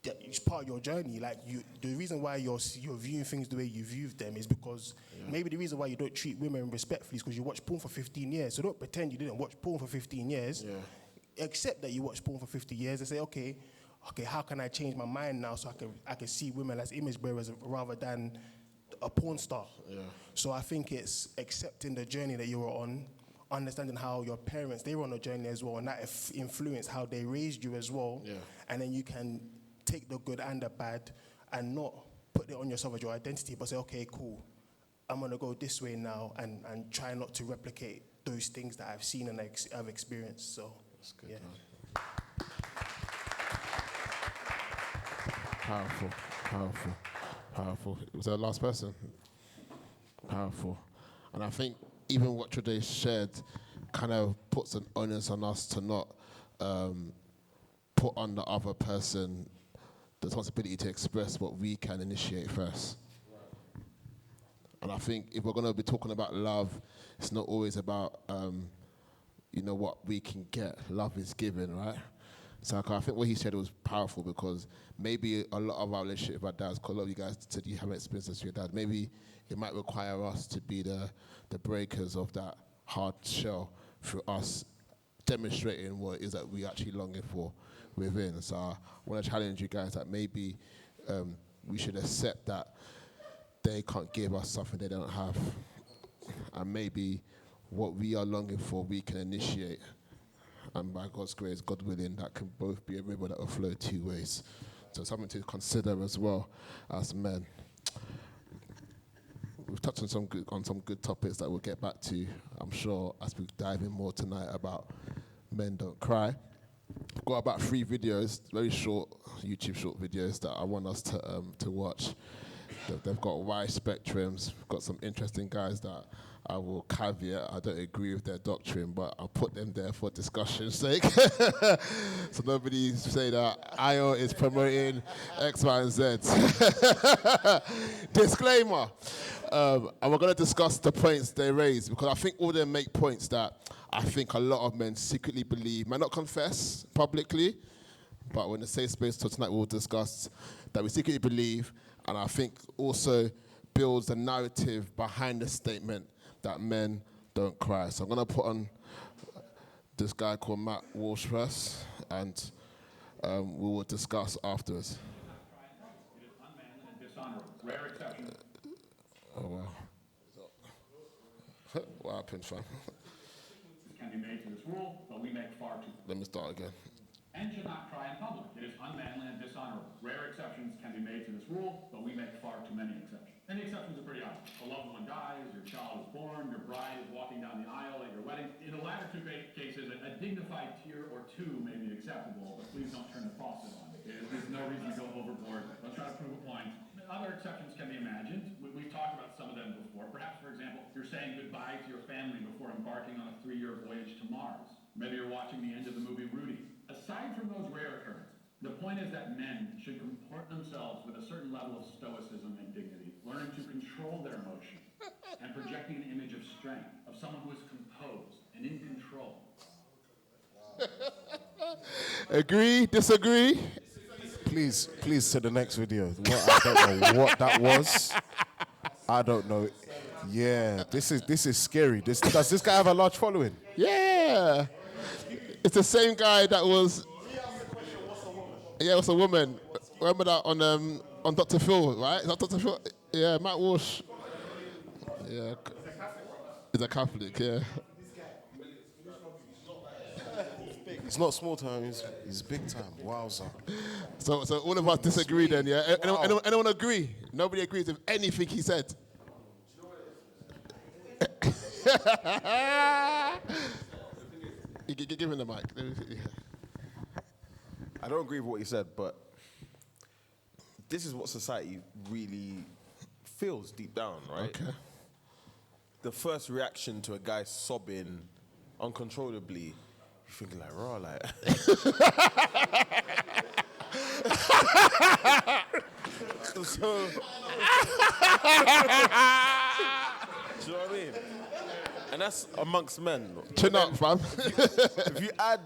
it's part of your journey. Like the reason why you're viewing things the way you view them is because maybe the reason why you don't treat women respectfully is because you watched porn for 15 years. So don't pretend you didn't watch porn for 15 years. Accept that you watched porn for 50 years and say, okay, how can I change my mind now so I can see women as image bearers rather than a porn star? So I think it's accepting the journey that you were on, understanding how your parents, they were on a journey as well, and that influenced how they raised you as well. And then you can take the good and the bad and not put it on yourself as your identity, but say, okay, cool, I'm going to go this way now and try not to replicate those things that I've seen and I've experienced. So, that's good, man. Powerful. Was that the last person? Powerful. And I think even what Trade shared kind of puts an onus on us to not put on the other person the responsibility to express what we can initiate first. And I think if we're going to be talking about love, it's not always about, what we can get. Love is given, right? So I think what he said was powerful because maybe a lot of our relationship with our dads, because a lot of you guys said you haven't experienced this with your dad, maybe it might require us to be the breakers of that hard shell through us demonstrating what it is that we actually longing for within. So I want to challenge you guys that maybe we should accept that they can't give us something they don't have. And maybe what we are longing for, we can initiate. And by God's grace, God willing, that can both be a river that will flow 2 ways. So something to consider as well as men. We've touched on some good topics that we'll get back to, I'm sure, as we dive in more tonight about Men Don't Cry. I've got about 3 videos, very short, YouTube short videos that I want us to watch. They've got wide spectrums, got some interesting guys that I will caveat, I don't agree with their doctrine, but I'll put them there for discussion's sake. So nobody say that Ayo is promoting X, Y, and Z. Disclaimer. And we're going to discuss the points they raise, because I think all them make points that I think a lot of men secretly believe, might not confess publicly, but when the safe space, so tonight we'll discuss that we secretly believe, And I think also builds the narrative behind the statement that men don't cry. So I'm going to put on this guy called Matt Walsh first, and we will discuss afterwards. Rare exceptions. Oh, wow. What happened, fam? Can be made to this rule, but we make far too. Let me start again. And should not cry in public. It is unmanly and dishonorable. Rare exceptions can be made to this rule, but we make far too many exceptions. And the exceptions are pretty obvious. A loved one dies, your child is born, your bride is walking down the aisle at your wedding. In the latter two cases, a dignified tear or two may be acceptable, but please don't turn the faucet on. There's no reason to go overboard. Let's try to prove a point. Other exceptions can be imagined. We've talked about some of them before. Perhaps, for example, you're saying goodbye to your family before embarking on a 3-year voyage to Mars. Maybe you're watching the end of the movie Rudy. Aside from those rare occurrences, the point is that men should comport themselves with a certain level of stoicism and dignity, learning to control their emotions and projecting an image of strength, of someone who is composed and in control. Agree? Disagree? Please to the next video. I don't know what that was. I don't know. Yeah, this is scary. Does this guy have a large following? Yeah. It's the same guy that was. Yeah, it was a woman. Remember that on Dr. Phil, right? Is that Dr. Phil? Yeah, Matt Walsh. Yeah. He's a Catholic, yeah. He's not small time, he's big time. Wowza. So all of us disagree then, yeah? Anyone agree? Nobody agrees with anything he said. Give him the mic. I don't agree with what he said, but this is what society really feels deep down, right? Okay. The first reaction to a guy sobbing uncontrollably, you're thinking like, raw, like. So, do you know what I mean? And that's amongst men. Chin up, fam. If you add,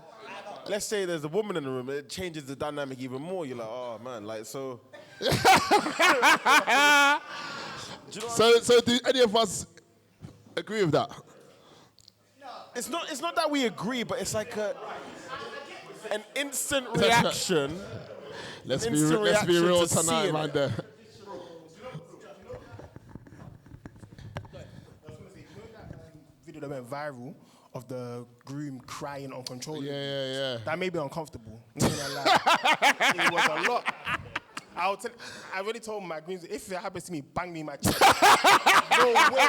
let's say there's a woman in the room, it changes the dynamic even more. You're like, oh man, like so. So do any of us agree with that? It's not that we agree, but it's like an instant reaction. Let's be real tonight, man. There. Video that went viral of the groom crying uncontrollably. Yeah. That made me uncomfortable. Not gonna lie. It was a lot. I already told my grooms, if it happens to me, bang me in my chest. No way.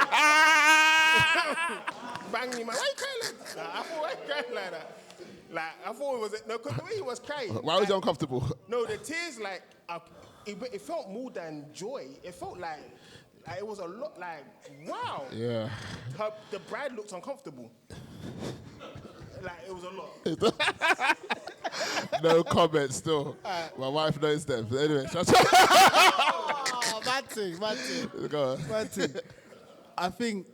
Bang me in my. Why you crying like that? I thought, why you crying like that? Like, I thought it was, no, because the way he was crying. Why was you uncomfortable? No, the tears, like, it felt more than joy. It felt like it was a lot, like, wow. Yeah. The bride looked uncomfortable. Like, it was a lot. No comment still. My wife knows them. Anyway, Bad thing. Go on. Bad thing. I think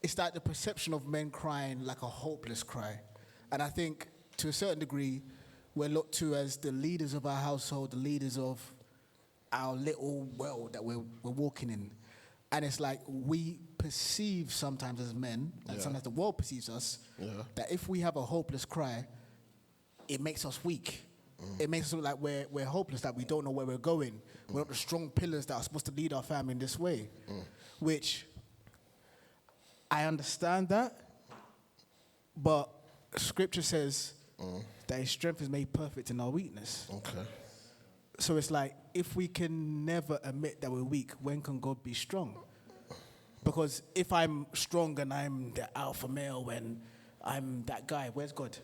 it's like the perception of men crying like a hopeless cry. And I think to a certain degree, we're looked to as the leaders of our household, the leaders of our little world that we're walking in. And it's like we perceive sometimes as men, and sometimes the world perceives us, that if we have a hopeless cry, it makes us weak. It makes us look like we're hopeless, that we don't know where we're going. We're not the strong pillars that are supposed to lead our family in this way. Which, I understand that, but Scripture says that His strength is made perfect in our weakness. Okay. So it's like, if we can never admit that we're weak, when can God be strong? Because if I'm strong and I'm the alpha male and I'm that guy, where's God?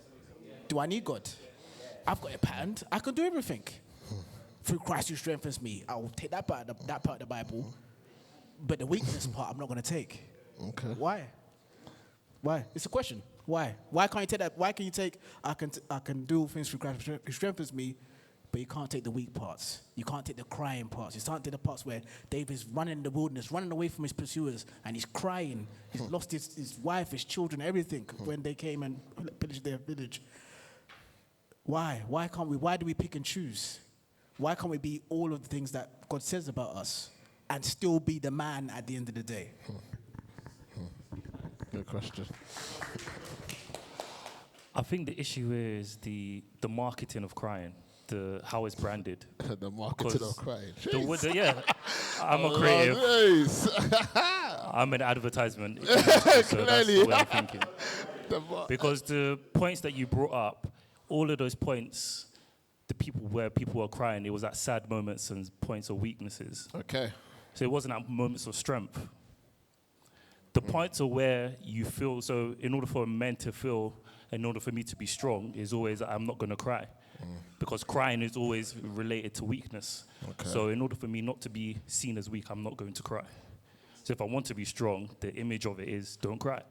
Do I need God? I've got it patterned. I can do everything. Through Christ who strengthens me. I will take that part of the Bible, but the weakness part I'm not going to take. Okay. Why? It's a question. Why? Why can't you take that? Why can you take, I can do all things through Christ who strengthens me, but you can't take the weak parts. You can't take the crying parts. You can't take the parts where David's running in the wilderness, running away from his pursuers, and he's crying. He's lost his wife, his children, everything when they came and pillaged their village. Why? Why can't we? Why do we pick and choose? Why can't we be all of the things that God says about us and still be the man at the end of the day? Good question. I think the issue is the marketing of crying, how it's branded. The marketing of crying. Yeah, I'm a creative. I'm an advertisement. So that's the way I'm thinking. Because the points that you brought up, all of those points, where people were crying, it was at sad moments and points of weaknesses. Okay. So it wasn't at moments of strength. The points are where you feel, so in order for men to feel, in order for me to be strong, is always that I'm not going to cry. Because crying is always related to weakness. Okay. So in order for me not to be seen as weak, I'm not going to cry. So if I want to be strong, the image of it is don't cry.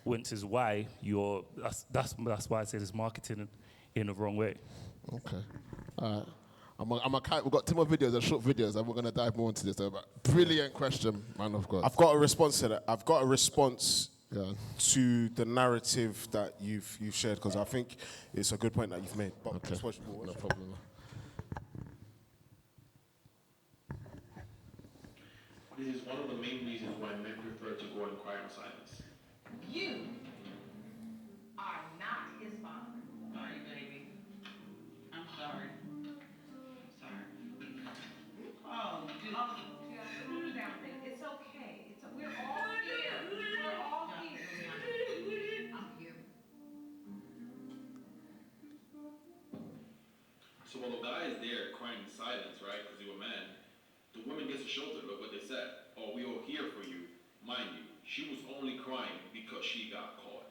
Which is why that's why I say there's marketing in the wrong way. Okay. We've got 2 more videos, short videos, and we're going to dive more into this. Brilliant question, man of God. I've got a response to that. I've got a response to the narrative that you've shared, because I think it's a good point that you've made. But Okay. No problem. This is one of the main reasons why men prefer to go and cry in silence. You are not his father. Sorry, baby. I'm sorry. Sorry. Oh, dude. Calm down, baby. It's okay. We're all here. We're all here. I'm here. So while the guy is there crying in silence, right, because you're a man, the woman gets a shoulder. Look what they said. Oh, we all here for you. Mind you, she was only crying because she got caught.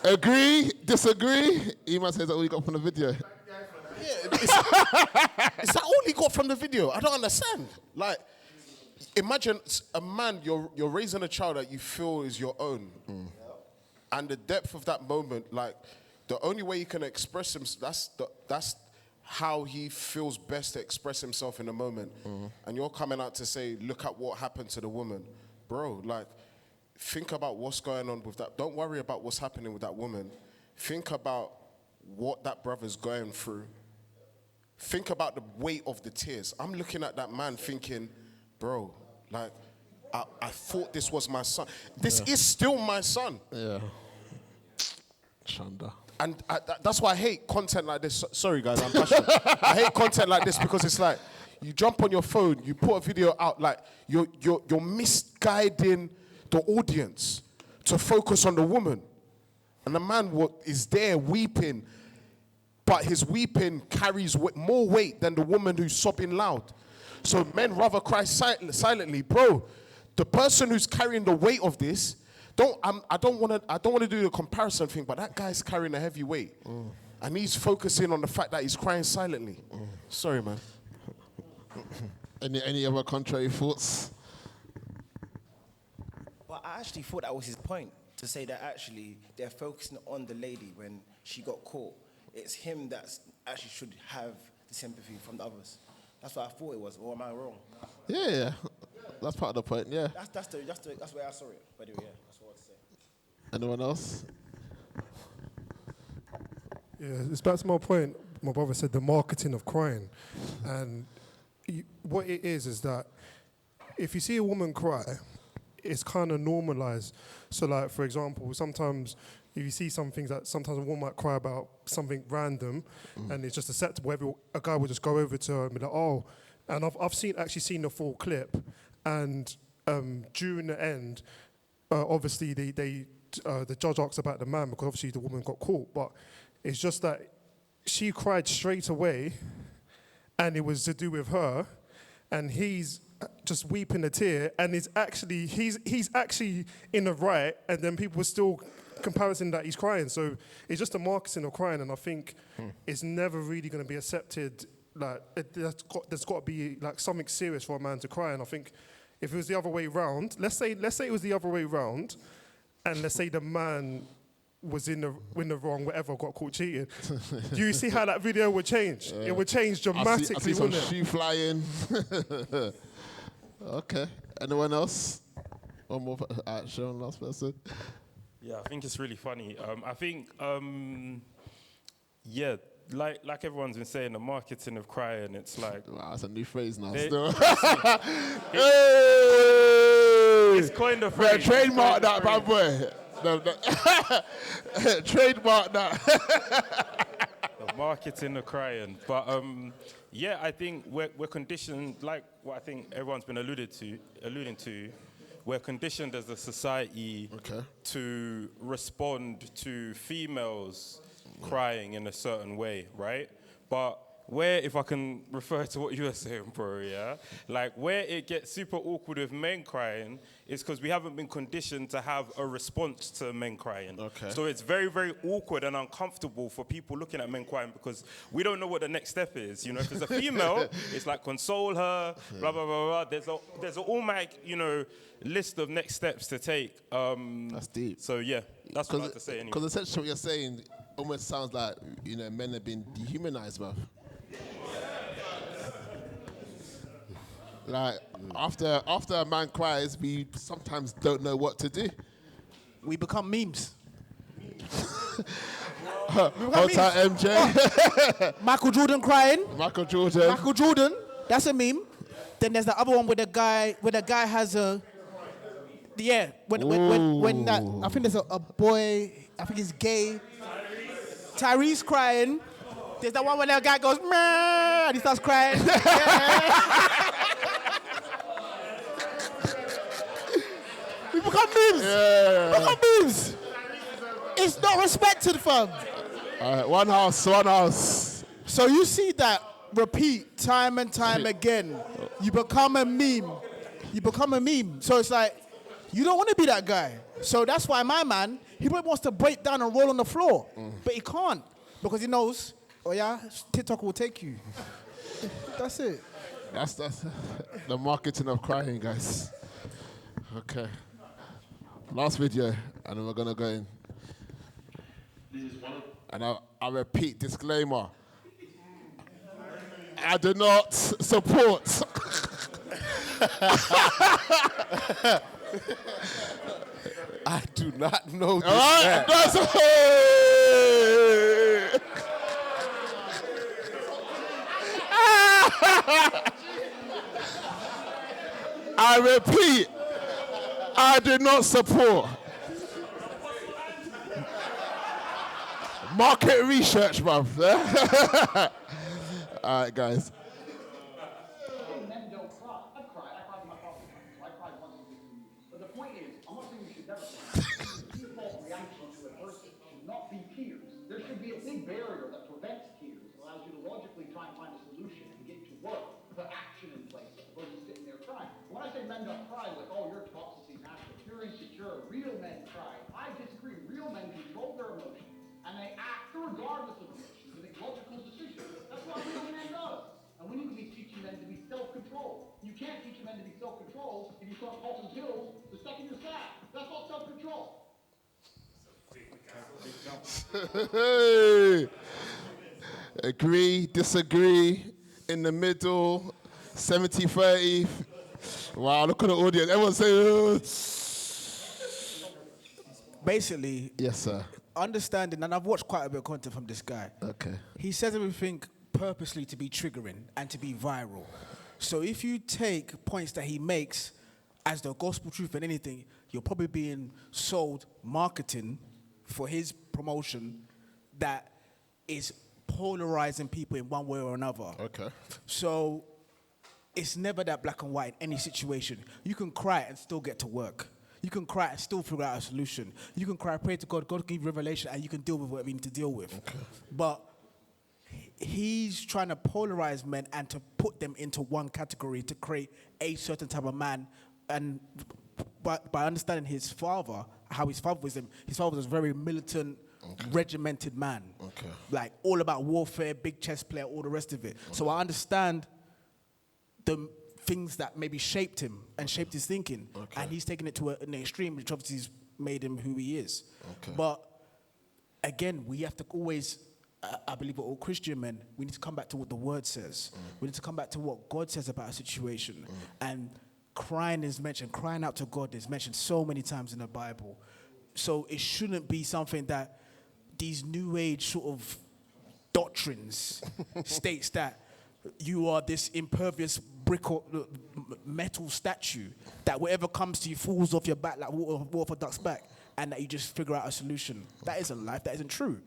Agree? Disagree? Iman says that all you got from the video. Is that all he got from the video? I don't understand. Like, imagine a man, you're raising a child that you feel is your own. And the depth of that moment, like, the only way he can express himself, that's how he feels best to express himself in the moment. And you're coming out to say, look at what happened to the woman. Bro, like, think about what's going on with that. Don't worry about what's happening with that woman. Think about what that brother's going through. Think about the weight of the tears. I'm looking at that man thinking, bro, like, I thought this was my son. This is still my son. Yeah. Shanda. And that's why I hate content like this. Sorry, guys, I'm passionate. I hate content like this because it's like, you jump on your phone, you put a video out, like, you're misguiding the audience to focus on the woman. And the man is there weeping, but his weeping carries more weight than the woman who's sobbing loud. So men rather cry silently. Bro, the person who's carrying the weight of this, I don't want to do the comparison thing, but that guy's carrying a heavy weight. And he's focusing on the fact that he's crying silently. Sorry, man. Any other contrary thoughts? Well, I actually thought that was his point, to say that actually they're focusing on the lady when she got caught. It's him that actually should have the sympathy from the others. That's what I thought it was, or am I wrong? Yeah. That's part of the point, yeah. That's where I saw it. But anyway, yeah, that's what I want to say. Anyone else? Yeah, it's back to my point. My brother said the marketing of crying. And what it is that if you see a woman cry, it's kind of normalized. So, like, for example, sometimes if you see some things that sometimes a woman might cry about something random and it's just acceptable, a guy will just go over to her and be like, oh, and I've actually seen the full clip, and during the end, obviously the judge asks about the man because obviously the woman got caught, but it's just that she cried straight away and it was to do with her, and he's just weeping a tear, and he's actually in the right, and then people were still comparing that he's crying. So it's just a marketing of crying, and I think it's never really going to be accepted. Like, there's got to be like something serious for a man to cry, and I think if it was the other way round, let's say it was the other way round, and let's say the man was in the wrong, whatever, got caught cheating. Do you see how that video would change? It would change dramatically, I see some wouldn't it? shoe flying. Okay. Anyone else? One more. Sean, last person. Yeah, I think it's really funny. I think, yeah, like everyone's been saying, the marketing of crying, it's like... Wow, that's a new phrase now. Hey! It's coined a phrase. Trademark that, bad boy. Trademark that. The marketing of crying. But yeah, I think we're conditioned, like what I think everyone's been alluding to, we're conditioned as a society to respond to females crying in a certain way, right? But where, if I can refer to what you were saying, bro, yeah? Like, where it gets super awkward with men crying is because we haven't been conditioned to have a response to men crying. Okay. So it's very, very awkward and uncomfortable for people looking at men crying because we don't know what the next step is. You know, if there's a female, it's like console her, blah, blah, blah, blah. There's an almighty, you know, list of next steps to take. That's deep. So, yeah, that's what I have to say anyway. Because essentially what you're saying almost sounds like, you know, men have been dehumanized, man. Like, after a man cries, we sometimes don't know what to do. We become memes. Hold tight, MJ. Oh. Michael Jordan crying. Michael Jordan. That's a meme. Then there's the other one where the guy has a... Yeah, when that... I think there's a boy, I think he's gay. Tyrese crying. There's that one where the guy goes, meh, and he starts crying. We become memes. Yeah. We become memes. It's not respected, fam. All right, one house. So you see that repeat time and time again. You become a meme. So it's like, you don't want to be that guy. So that's why my man, he probably wants to break down and roll on the floor. But he can't. Because he knows, oh yeah, TikTok will take you. That's it. That's the marketing of crying, guys. Okay. Last video, and then we're going to go in. And I repeat, disclaimer. I do not support. I do not know this. All right, that's I repeat, I do not support. Market research, bruv. All right, guys. Men don't cry. I've cried. I cried in my coffee. I cried once in 15 years. But the point is, I'm not saying you should never cry. Default reaction to adversity should not be tears. There should be a big barrier that prevents tears, allows you to logically try and find a solution and get to work, put action in place, as opposed to sitting there crying. When I say men don't cry, like, oh, you're toxic, natural, you're insecure. Real men cry. I disagree. Real men control their emotions, and they act regardless of emotions and make logical decisions. That's what a real man does. And we need to be teaching men to be self-controlled. You can't teach men to be self-controlled if you start pulsing pills the second you're sad. That's not self-control. Agree, disagree, in the middle, 70-30. Wow, look at the audience. Everyone's saying, Basically, yes, sir. Understanding, and I've watched quite a bit of content from this guy. Okay. He says everything purposely to be triggering and to be viral. So if you take points that he makes as the gospel truth and anything, you're probably being sold marketing for his promotion that is polarizing people in one way or another. Okay. So it's never that black and white in any situation. You can cry and still get to work. You can cry and still figure out a solution. You can cry, pray to God, God give you revelation, and you can deal with what you need to deal with. Okay. But he's trying to polarize men and to put them into one category to create a certain type of man. And by understanding his father, how his father was a very militant, regimented man. Okay. Like all about warfare, big chess player, all the rest of it. Okay. So I understand the things that maybe shaped him and shaped his thinking. Okay. And he's taken it to an extreme, which obviously is made him who he is. Okay. But again, we have to always, I believe we're all Christian men, we need to come back to what the word says. We need to come back to what God says about a situation. And crying is mentioned, crying out to God is mentioned so many times in the Bible. So it shouldn't be something that these new age sort of doctrines states that you are this impervious brick or metal statue that whatever comes to you falls off your back like water off a duck's back, and that you just figure out a solution. That isn't life. That isn't true.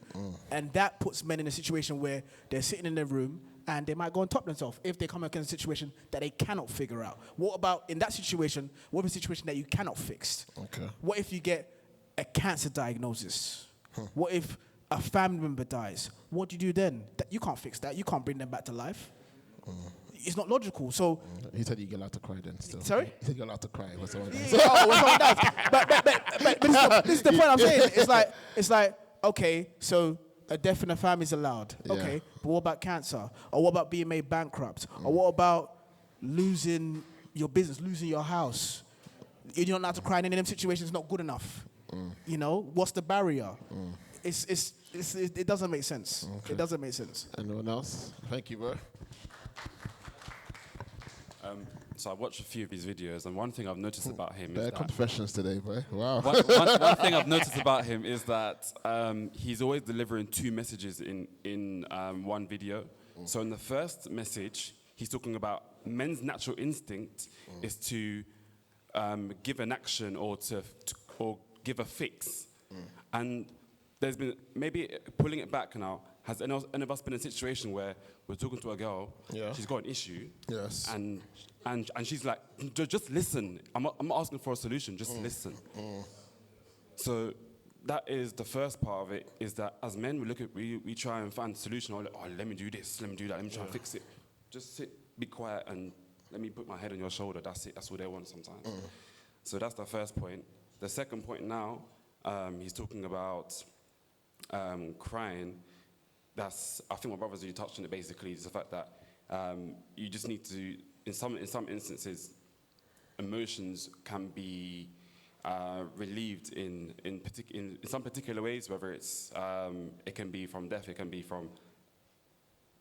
And that puts men in a situation where they're sitting in their room and they might go and top themselves if they come against a situation that they cannot figure out. What about in that situation? What if a situation that you cannot fix? Okay. What if you get a cancer diagnosis? What if a family member dies? What do you do then? You can't fix that. You can't bring them back to life. It's not logical. So he said you're allowed to cry then still. Sorry? He said you're allowed to cry when someone dies. Oh, when someone dies. But this is the point I'm saying. It's like, okay, so a death in the family is allowed. Yeah. Okay, but what about cancer? Or what about being made bankrupt? Or what about losing your business, losing your house? You're not allowed to cry in any of them situations. It's not good enough. You know, what's the barrier? It doesn't make sense. Okay. It doesn't make sense. Anyone else? Thank you, bro. So I watched a few of his videos, and one thing I've noticed about him There is are that confessions today, boy. Wow. one thing I've noticed about him is that he's always delivering two messages in one video. So in the first message, he's talking about men's natural instinct is to give an action or or give a fix. And there's been, maybe pulling it back now, has any of us been in a situation where we're talking to a girl, she's got an issue, and she's like, just listen. I'm not asking for a solution, just listen. So that is the first part of it, is that as men, we try and find a solution. Oh, let me do this, let me do that, let me try and fix it. Just sit, be quiet, and let me put my head on your shoulder. That's it, that's what they want sometimes. So that's the first point. The second point now, he's talking about crying. I think my brothers already touched on it basically, is the fact that you just need to, in some instances, emotions can be relieved in some particular ways, whether it can be from death, it can be from,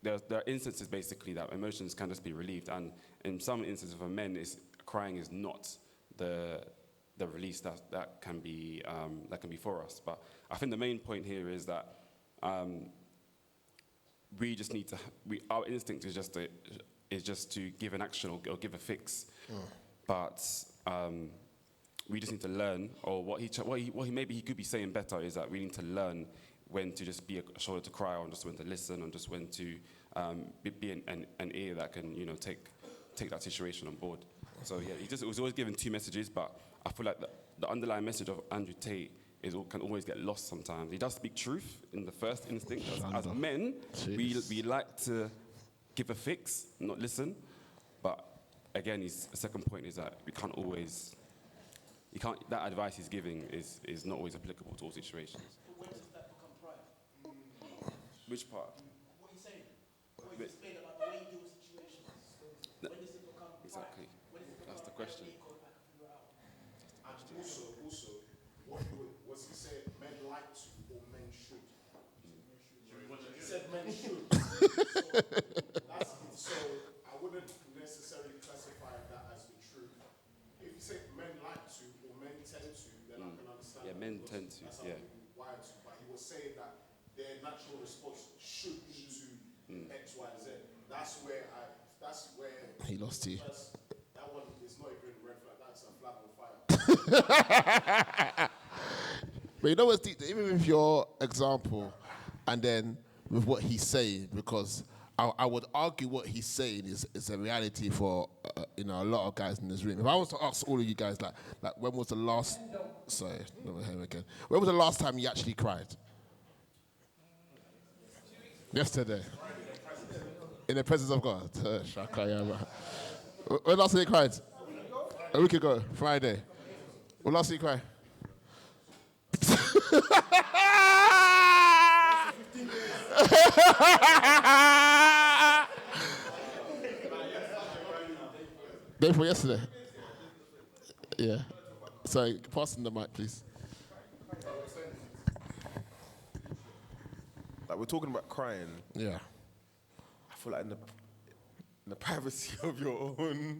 there are instances basically that emotions can just be relieved, and in some instances for men, crying is not the release that can be for us. But I think the main point here is that we just need to. Our instinct is just to give an action or give a fix, but we just need to learn. Or what he maybe he could be saying better is that we need to learn when to just be a shoulder to cry on, just when to listen, and just when to be an ear that can take that situation on board. So yeah, he was always giving two messages, but I feel like the underlying message of Andrew Tate can always get lost sometimes. He does speak truth in the first instinct. As men, we like to give a fix, not listen. But again, his second point is that we can't always. That advice he's giving is not always applicable to all situations. But when does that become pride? Which part? What he's saying. What he's explaining about the way you deal with situations. When does it become pride? Exactly. That's the question. And also, was he saying men like to or men should? He said men should. So I wouldn't necessarily classify that as the truth. If you say men like to or men tend to, then I can understand. Yeah, men tend to. That's how people wired to. But he was saying that their natural response should be to X, Y, Z. That's where he lost you. That one is not even a red flag. That's a flag on fire. But you know what's deep? Even with your example, and then with what he's saying, because I would argue what he's saying is a reality for a lot of guys in this room. If I was to ask all of you guys, like when was the last? Sorry, let me hear him again. When was the last time you actually cried? Yesterday. In the presence of God. When last time you cried? A week ago, Friday. When last time you cried? Day before yesterday. Yeah. Sorry, pass him the mic, please. we're talking about crying. Yeah. I feel like in the privacy of your own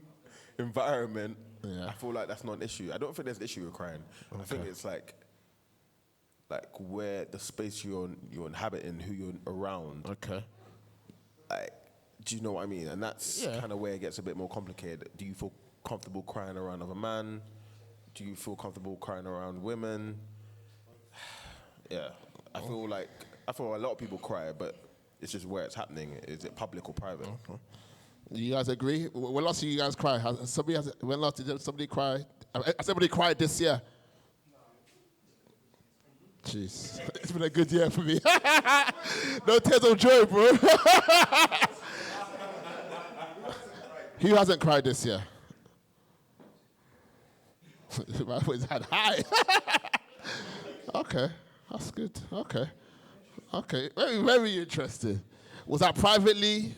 environment, I feel like that's not an issue. I don't think there's an issue with crying. I think it's like where the space you're inhabiting, who you're around. Okay. Like, do you know what I mean? And that's kind of where it gets a bit more complicated. Do you feel comfortable crying around other man? Do you feel comfortable crying around women? Yeah, I feel a lot of people cry, but it's just where it's happening. Is it public or private? You guys agree? When last did you guys cry? When last did somebody cry? Has somebody cried this year? Jeez, it's been a good year for me. No tears of joy, bro. Who hasn't cried this year? My voice had high. Okay, that's good. Okay. Very, very interesting. Was that privately?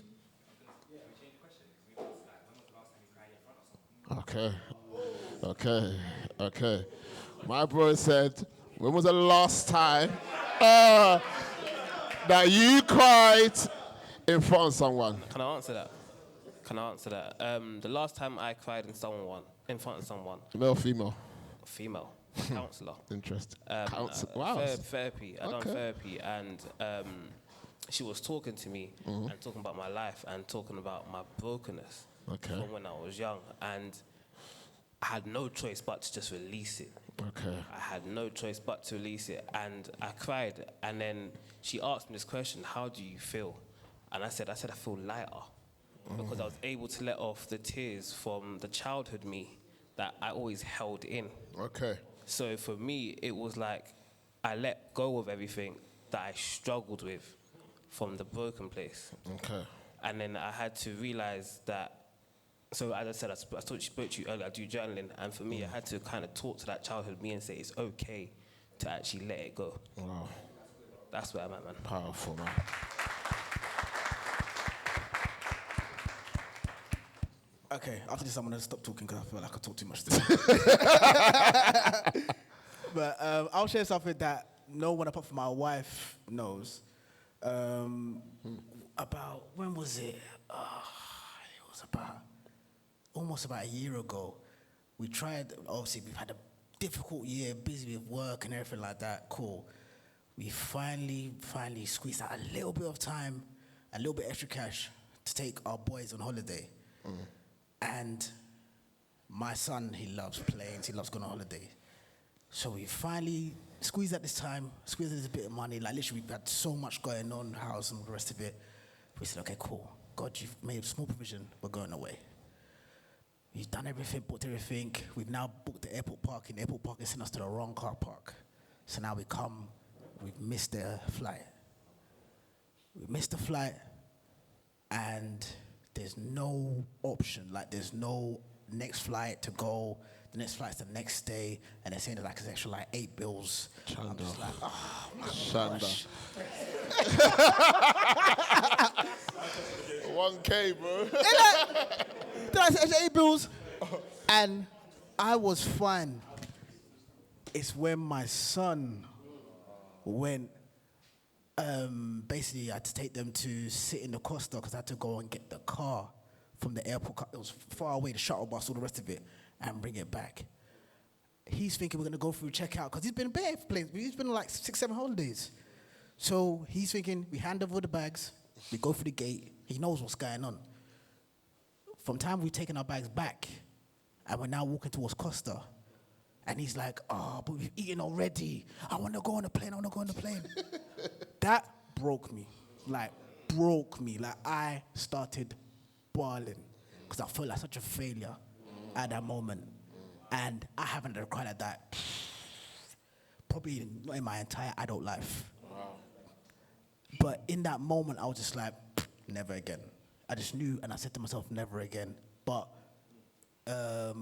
Okay. My bro said, when was the last time that you cried in front of someone? Can I answer that? The last time I cried in front of someone. Male or female? Female. Counselor. Interesting. Wow. Therapy. I done therapy, and she was talking to me and talking about my life and talking about my brokenness from when I was young, and I had no choice but to just release it. I had no choice but to release it, and I cried. And then she asked me this question: "How do you feel?" And I said, I feel lighter because I was able to let off the tears from the childhood me that I always held in. So for me, it was like I let go of everything that I struggled with from the broken place. And then I had to realize that. So as I said, I spoke to you earlier, I do journaling, and for me, I had to kind of talk to that childhood me and say it's okay to actually let it go. Wow. That's where I'm at, man. Powerful, man. Okay, after this, I'm going to stop talking because I feel like I talk too much today. But I'll share something that no one apart from my wife knows. About, when was it? It was almost about a year ago. We tried, obviously, we've had a difficult year, busy with work and everything like that. Cool. We finally squeezed out a little bit of time, a little bit extra cash to take our boys on holiday. And my son, he loves planes, he loves going on holiday. So we finally squeezed at this time, squeezed at this bit of money. Like literally, we've had so much going on, house and all the rest of it. We said, okay, cool. God, you've made a small provision, we're going away. We've done everything, booked everything. We've now booked the airport parking. The airport parking sent us to the wrong car park. So now we've missed the flight. We missed the flight, and there's no option. Like, there's no next flight to go. The next flight's the next day, and they're saying there's like an extra like 8 bills. I'm just like, oh my gosh. 1K, bro. That's 8 bills. And I was fine. It's when my son went, basically I had to take them to sit in the Costa because I had to go and get the car from the airport. It was far away, the shuttle bus, all the rest of it, and bring it back. He's thinking we're going to go through checkout because he's been bare planes. He's been on like 6-7 holidays. So he's thinking we hand over the bags, we go through the gate, he knows what's going on. From time we've taken our bags back, and we're now walking towards Costa, and he's like, oh, but we've eaten already. I want to go on the plane. That broke me. Like, I started bawling because I felt like such a failure at that moment. And I haven't had a cry like that probably not in my entire adult life. Wow. But in that moment, I was just like, never again. I just knew, and I said to myself, never again. But I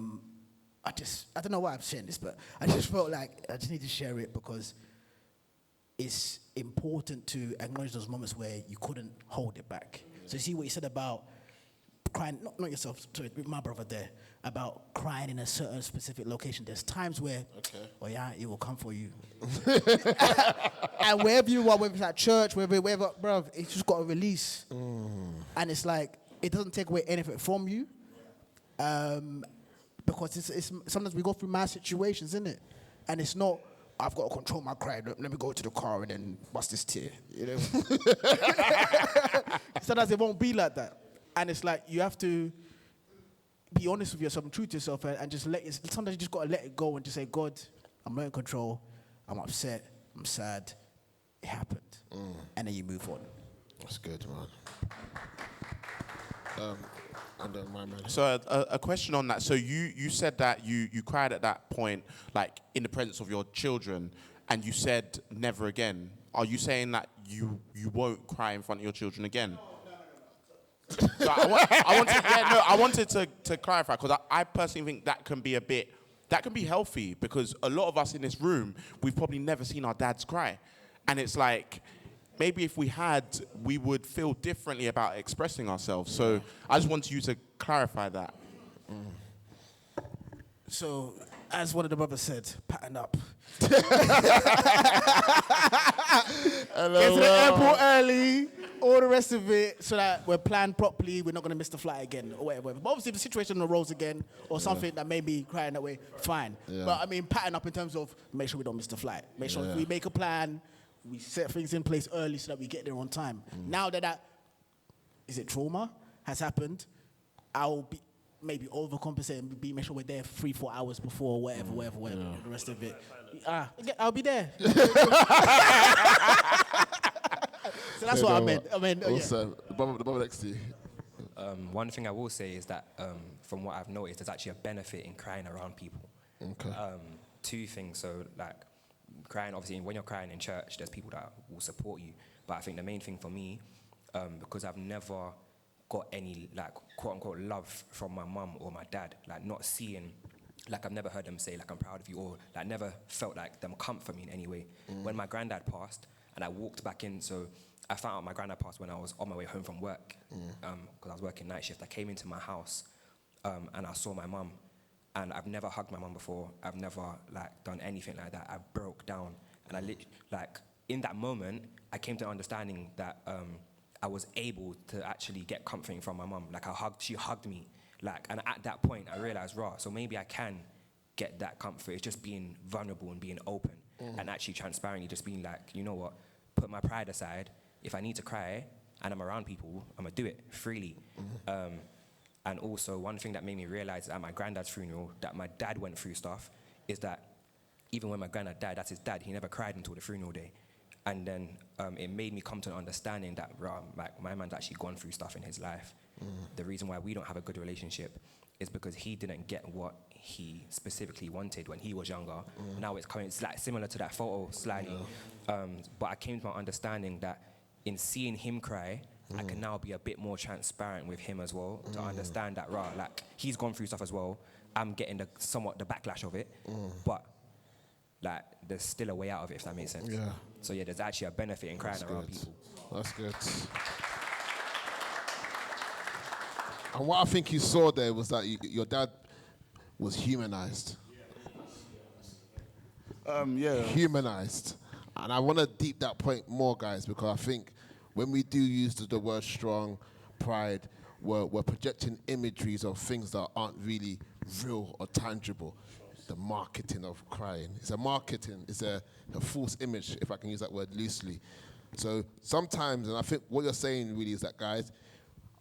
don't know why I'm saying this, but I just felt like I just need to share it because it's important to acknowledge those moments where you couldn't hold it back. So you see what you said about crying, not yourself, sorry, my brother there, about crying in a certain specific location. There's times where, oh yeah, it will come for you. And wherever you are, whether it's at church, wherever, bro, it's just got to release. And it's like, it doesn't take away anything from you. Because it's sometimes we go through mass situations, isn't it? And it's not, I've got to control my cry. Let me go to the car and then bust this tear. You know? Sometimes it won't be like that. And it's like you have to be honest with yourself and true to yourself and just let it, sometimes you just got to let it go and just say, God, I'm not in control. I'm upset. I'm sad. It happened. And then you move on. That's good, man. And then my man. So a question on that. So you said that you cried at that point, like in the presence of your children, and you said never again. Are you saying that you won't cry in front of your children again? So I wanted to clarify, because I personally think that can be healthy, because a lot of us in this room, we've probably never seen our dads cry. And it's like, maybe if we had, we would feel differently about expressing ourselves. So I just want you to clarify that. So, as one of the brothers said, pattern up. Hello, get to the airport early, all the rest of it, so that we're planned properly, we're not going to miss the flight again, or whatever. But obviously, if the situation arose again, or something that made me cry in that way, fine. Yeah. But I mean, pattern up in terms of make sure we don't miss the flight. Make sure we make a plan, we set things in place early so that we get there on time. Now that is it trauma has happened, I'll be maybe overcompensate and make sure we're there 3-4 hours before, whatever, the rest of it. I'll be there. So that's what I meant. Also, the brother next to you. One thing I will say is that from what I've noticed, there's actually a benefit in crying around people. Okay. Two things. So, like, crying, obviously, when you're crying in church, there's people that will support you. But I think the main thing for me, because I've never got any, like, quote-unquote love from my mum or my dad, like, not seeing, like, I've never heard them say, like, I'm proud of you, or, like, never felt like them comfort me in any way. When my granddad passed, and I walked back in, so I found out my granddad passed when I was on my way home from work, because I was working night shift. I came into my house, and I saw my mum, and I've never hugged my mum before. I've never, like, done anything like that. I broke down, and in that moment, I came to an understanding that I was able to actually get comforting from my mum. Like, she hugged me, like, and at that point, I realized, so maybe I can get that comfort. It's just being vulnerable and being open, and actually transparently just being like, you know what, put my pride aside. If I need to cry and I'm around people, I'm gonna do it freely. And also, one thing that made me realize at my granddad's funeral that my dad went through stuff is that even when my granddad died, that's his dad, he never cried until the funeral day. And then it made me come to an understanding that my man's actually gone through stuff in his life. The reason why we don't have a good relationship is because he didn't get what he specifically wanted when he was younger. Now it's like similar to that photo slightly. But I came to my understanding that in seeing him cry, I can now be a bit more transparent with him as well, to understand that, like, he's gone through stuff as well. I'm getting somewhat the backlash of it, but, like, there's still a way out of it, if that makes sense. Yeah. So, yeah, there's actually a benefit in crying around people. That's good. And what I think you saw there was that your dad was humanized. Humanized. And I want to deep that point more, guys, because I think when we do use the word strong, pride, we're projecting imageries of things that aren't really real or tangible. The marketing of crying. It's a false image, if I can use that word loosely. So sometimes, and I think what you're saying really is that, guys,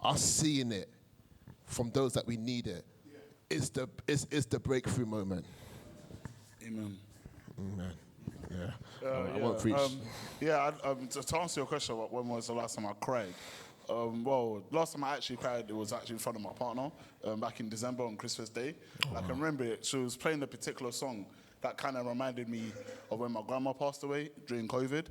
us seeing it from those that we need it is the breakthrough moment. Amen. Amen. Yeah. I won't preach. To answer your question about when was the last time I cried, last time I actually cried, it was actually in front of my partner back in December on Christmas Day. I can remember it. She was playing a particular song that kind of reminded me of when my grandma passed away during COVID.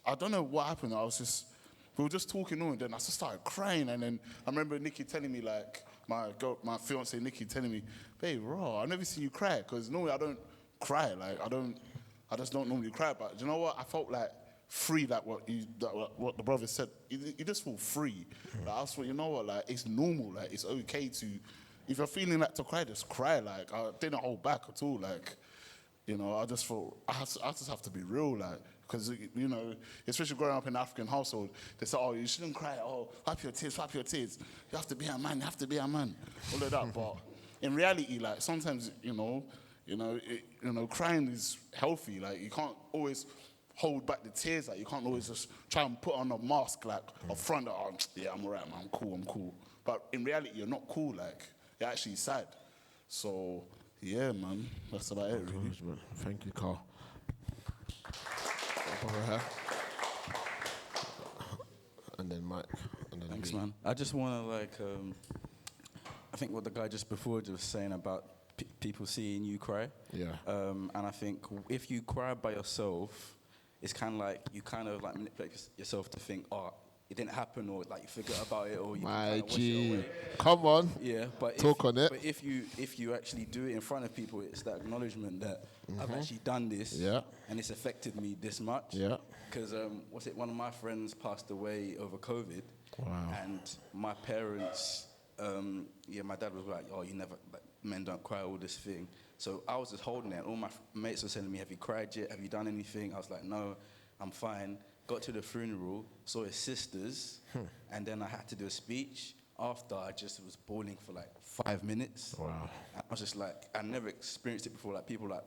I don't know what happened. We were just talking on, and then I just started crying. And then I remember Nikki telling me, like, my fiance Nikki telling me, babe, I've never seen you cry, because normally I don't cry. Like, I just don't normally cry. But do you know what? I felt like free, like what the brother said. You just feel free. Like, I thought, you know what, like, it's normal. Like, it's okay to, if you're feeling like to cry, just cry. Like, I didn't hold back at all. Like, you know, I just thought, I just have to be real, like, because, you know, especially growing up in an African household, they say, oh, you shouldn't cry. Oh, wipe your tears, wipe your tears. You have to be a man, you have to be a man. All of that. But in reality, like, sometimes, you know, crying is healthy. Like, you can't always hold back the tears. Like, you can't always just try and put on a mask, like, a front that, oh, yeah, I'm all right, man, I'm cool. But in reality, you're not cool, like, you're actually sad. So, yeah, man, that's about it, really. Thank you, Carl. Brother here. And then Mike. And then Thanks, me. man. I just want to, like, I think what the guy just before was saying about people seeing you cry. Yeah. And I think if you cry by yourself, it's kind of like you kind of like manipulate yourself to think, oh, it didn't happen, or like you forget about it, or you My kind of wash it G. away. Come on. Yeah, but Talk on it. But if you actually do it in front of people, it's that acknowledgement that I've actually done this, Yeah. and it's affected me this much. Yeah. Because one of my friends passed away over COVID. Wow. And my parents, my dad was like, oh, you never, like, men don't cry, all this thing. So I was just holding it. All my mates were telling me, have you cried yet? Have you done anything? I was like, no, I'm fine. Got to the funeral, saw his sisters, and then I had to do a speech. After, I just was bawling for like 5 minutes. Wow. I was just like, I never experienced it before, like people like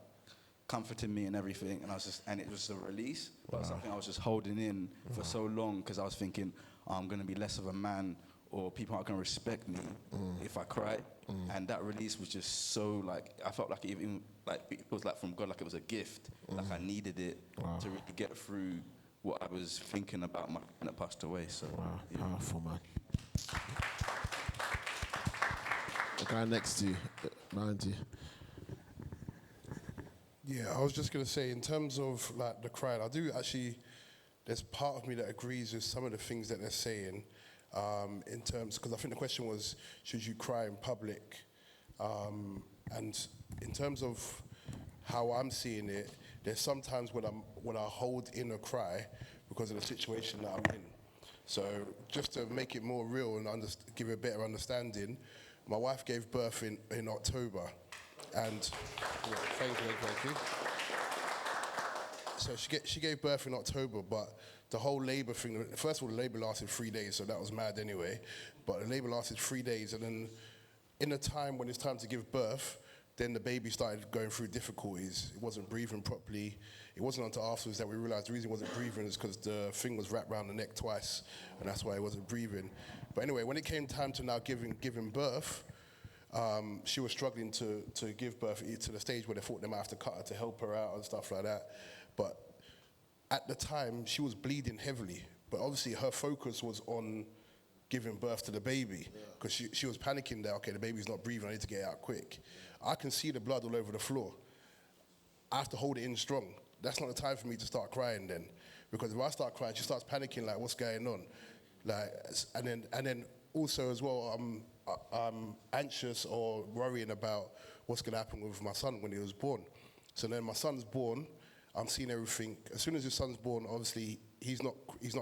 comforting me and everything, and it was a release, but something I was just holding in for so long, because I was thinking, oh, I'm going to be less of a man, or people aren't going to respect me if I cry. And that release was just so, like, I felt like it was like from God, like it was a gift, like I needed it to really get through what I was thinking about my friend that passed away. So, yeah. Powerful, man. The guy next to you, behind you. Yeah, I was just going to say, in terms of like the crying, I do actually, there's part of me that agrees with some of the things that they're saying, in terms, because I think the question was, should you cry in public? And in terms of how I'm seeing it, there's sometimes when I hold in a cry because of the situation that I'm in. So just to make it more real and give a better understanding, my wife gave birth in October. And thank you. So she gave birth in October, but the whole labour thing, first of all, the labour lasted 3 days, so that was mad anyway. But the labour lasted 3 days, and then in a time when it's time to give birth, then the baby started going through difficulties. It wasn't breathing properly. It wasn't until afterwards that we realised the reason it wasn't breathing is because the thing was wrapped around the neck twice, and that's why it wasn't breathing. But anyway, when it came time to now giving birth, she was struggling to give birth to the stage where they thought they might have to cut her to help her out and stuff like that. But at the time, she was bleeding heavily. But obviously, her focus was on giving birth to the baby, because she was panicking that, okay, the baby's not breathing, I need to get it out quick. I can see the blood all over the floor. I have to hold it in strong. That's not the time for me to start crying then, because if I start crying, she starts panicking, like, what's going on? Like, and then also as well, I'm anxious or worrying about what's going to happen with my son when he was born. So then my son's born, I'm seeing everything. As soon as his son's born, obviously he's not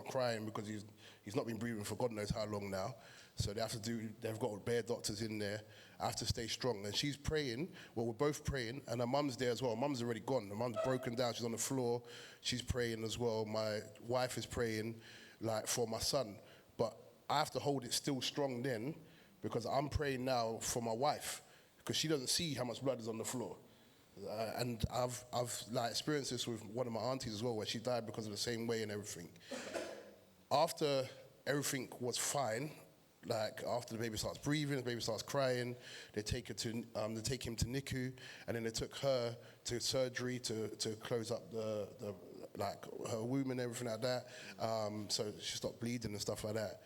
crying because he's not been breathing for God knows how long now. So they've got bare doctors in there. I have to stay strong. And she's praying, well, we're both praying, and her mum's there as well. Mum's already gone. The mum's broken down, she's on the floor. She's praying as well. My wife is praying, like, for my son. But I have to hold it still strong then, because I'm praying now for my wife, because she doesn't see how much blood is on the floor. And I've like experienced this with one of my aunties as well, where she died because of the same way and everything. After everything was fine, like after the baby starts breathing, the baby starts crying, they take him to NICU, and then they took her to surgery to close up the like her womb and everything like that. So she stopped bleeding and stuff like that.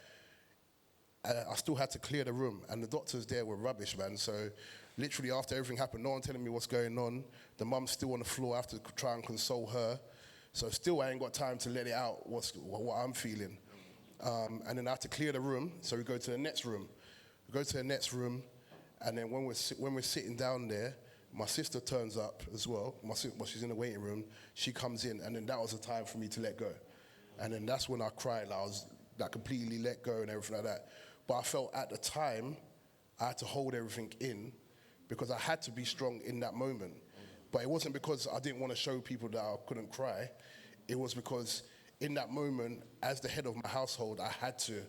I still had to clear the room, and the doctors there were rubbish, man. So literally after everything happened, no one telling me what's going on. The mum's still on the floor. I have to try and console her. So still I ain't got time to let it out, what I'm feeling. And then I have to clear the room, so we go to the next room. We go to the next room, and then when we're sitting down there, my sister turns up as well. She's in the waiting room. She comes in, and then that was the time for me to let go. And then that's when I cried. I was like completely let go and everything like that. But I felt at the time I had to hold everything in because I had to be strong in that moment. But it wasn't because I didn't want to show people that I couldn't cry. It was because in that moment, as the head of my household, I had to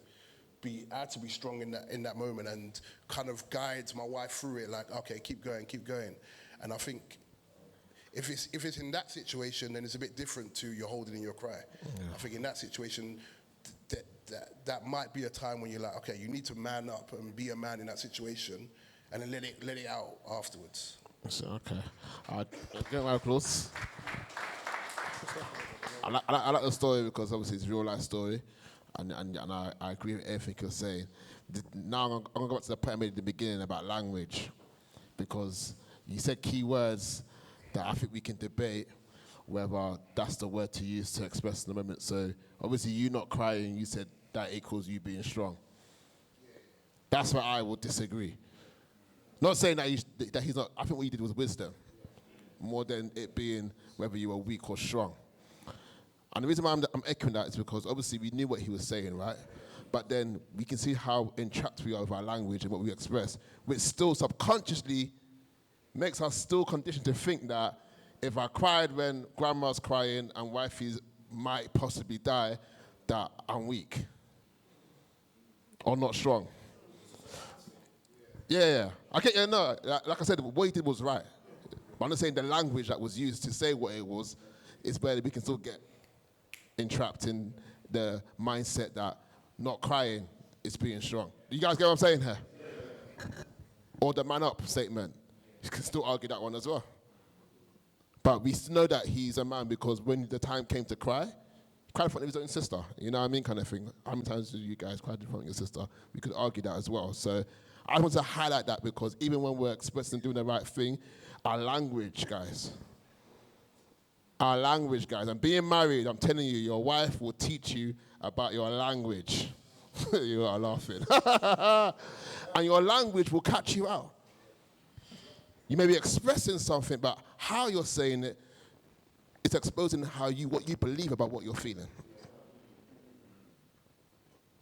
be strong in that moment and kind of guide my wife through it. Like, okay, keep going. And I think if it's in that situation, then it's a bit different to you're holding in your cry. Yeah. I think in that situation, that might be a time when you're like, okay, you need to man up and be a man in that situation, and then let it out afterwards. So, okay. Get my applause. I like the story because obviously it's a real life story, and I agree with everything you're saying. Now I'm going to go back to the point I made at the beginning about language, because you said key words that I think we can debate whether that's the word to use to express in the moment. So obviously you not crying, you said that equals you being strong. That's where I would disagree. Not saying that he's not. I think what you did was wisdom, more than it being whether you were weak or strong. And the reason why I'm echoing that is because obviously we knew what he was saying, right? But then we can see how entrapped we are with our language and what we express, which still subconsciously makes us still conditioned to think that if I cried when grandma's crying and wifey might possibly die, that I'm weak or not strong. Yeah. No, like I said, what he did was right. But I'm not saying the language that was used to say what it was is where we can still get entrapped in the mindset that not crying is being strong. Do you guys get what I'm saying here? Or the man up statement. You can still argue that one as well. But we know that he's a man because when the time came to cry, he cried in front of his own sister. You know what I mean, kind of thing. How many times did you guys cry in front of your sister? We could argue that as well. So I want to highlight that because even when we're expressing doing the right thing, our language, guys, and being married, I'm telling you, your wife will teach you about your language. You are laughing. And your language will catch you out. You may be expressing something, but how you're saying it is exposing what you believe about what you're feeling.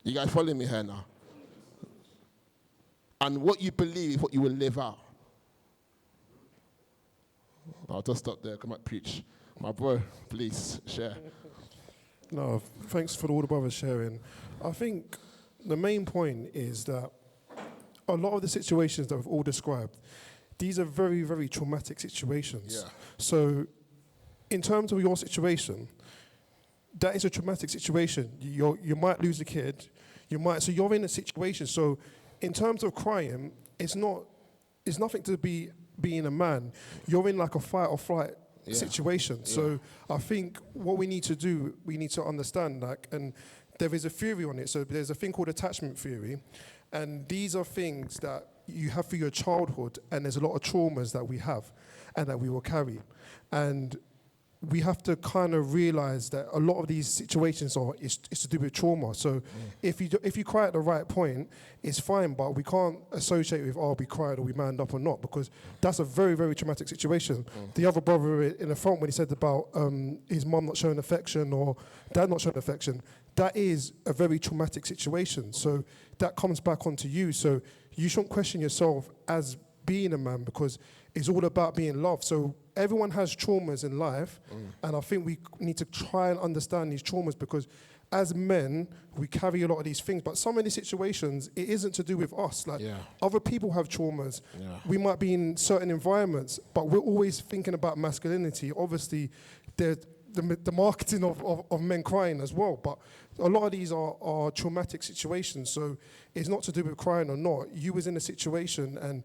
You guys following me here now? And what you believe is what you will live out. I'll just stop there. Come on, preach. My bro, please share. No, thanks for all the brothers sharing. I think the main point is that a lot of the situations that we've all described, these are very, very traumatic situations. Yeah. So in terms of your situation, that is a traumatic situation. You might lose a kid. So you're in a situation. So in terms of crying, it's nothing to be being a man. You're in like a fight or flight situation. Yeah. So I think what we need to do, we need to understand and there is a theory on it. So there's a thing called attachment theory, and these are things that you have through your childhood, and there's a lot of traumas that we have and that we will carry. And we have to kind of realize that a lot of these situations is to do with trauma. So if you cry at the right point, it's fine, but we can't associate with, we cried or we manned up or not, because that's a very, very traumatic situation. The other brother in the front, when he said about his mum not showing affection or dad not showing affection, that is a very traumatic situation. So that comes back onto you. So you shouldn't question yourself as being a man, because it's all about being loved. So everyone has traumas in life, and I think we need to try and understand these traumas, because as men, we carry a lot of these things, but some of these situations, it isn't to do with us. Other people have traumas. Yeah. We might be in certain environments, but we're always thinking about masculinity. Obviously, the marketing of men crying as well, but a lot of these are traumatic situations. So it's not to do with crying or not. You was in a situation and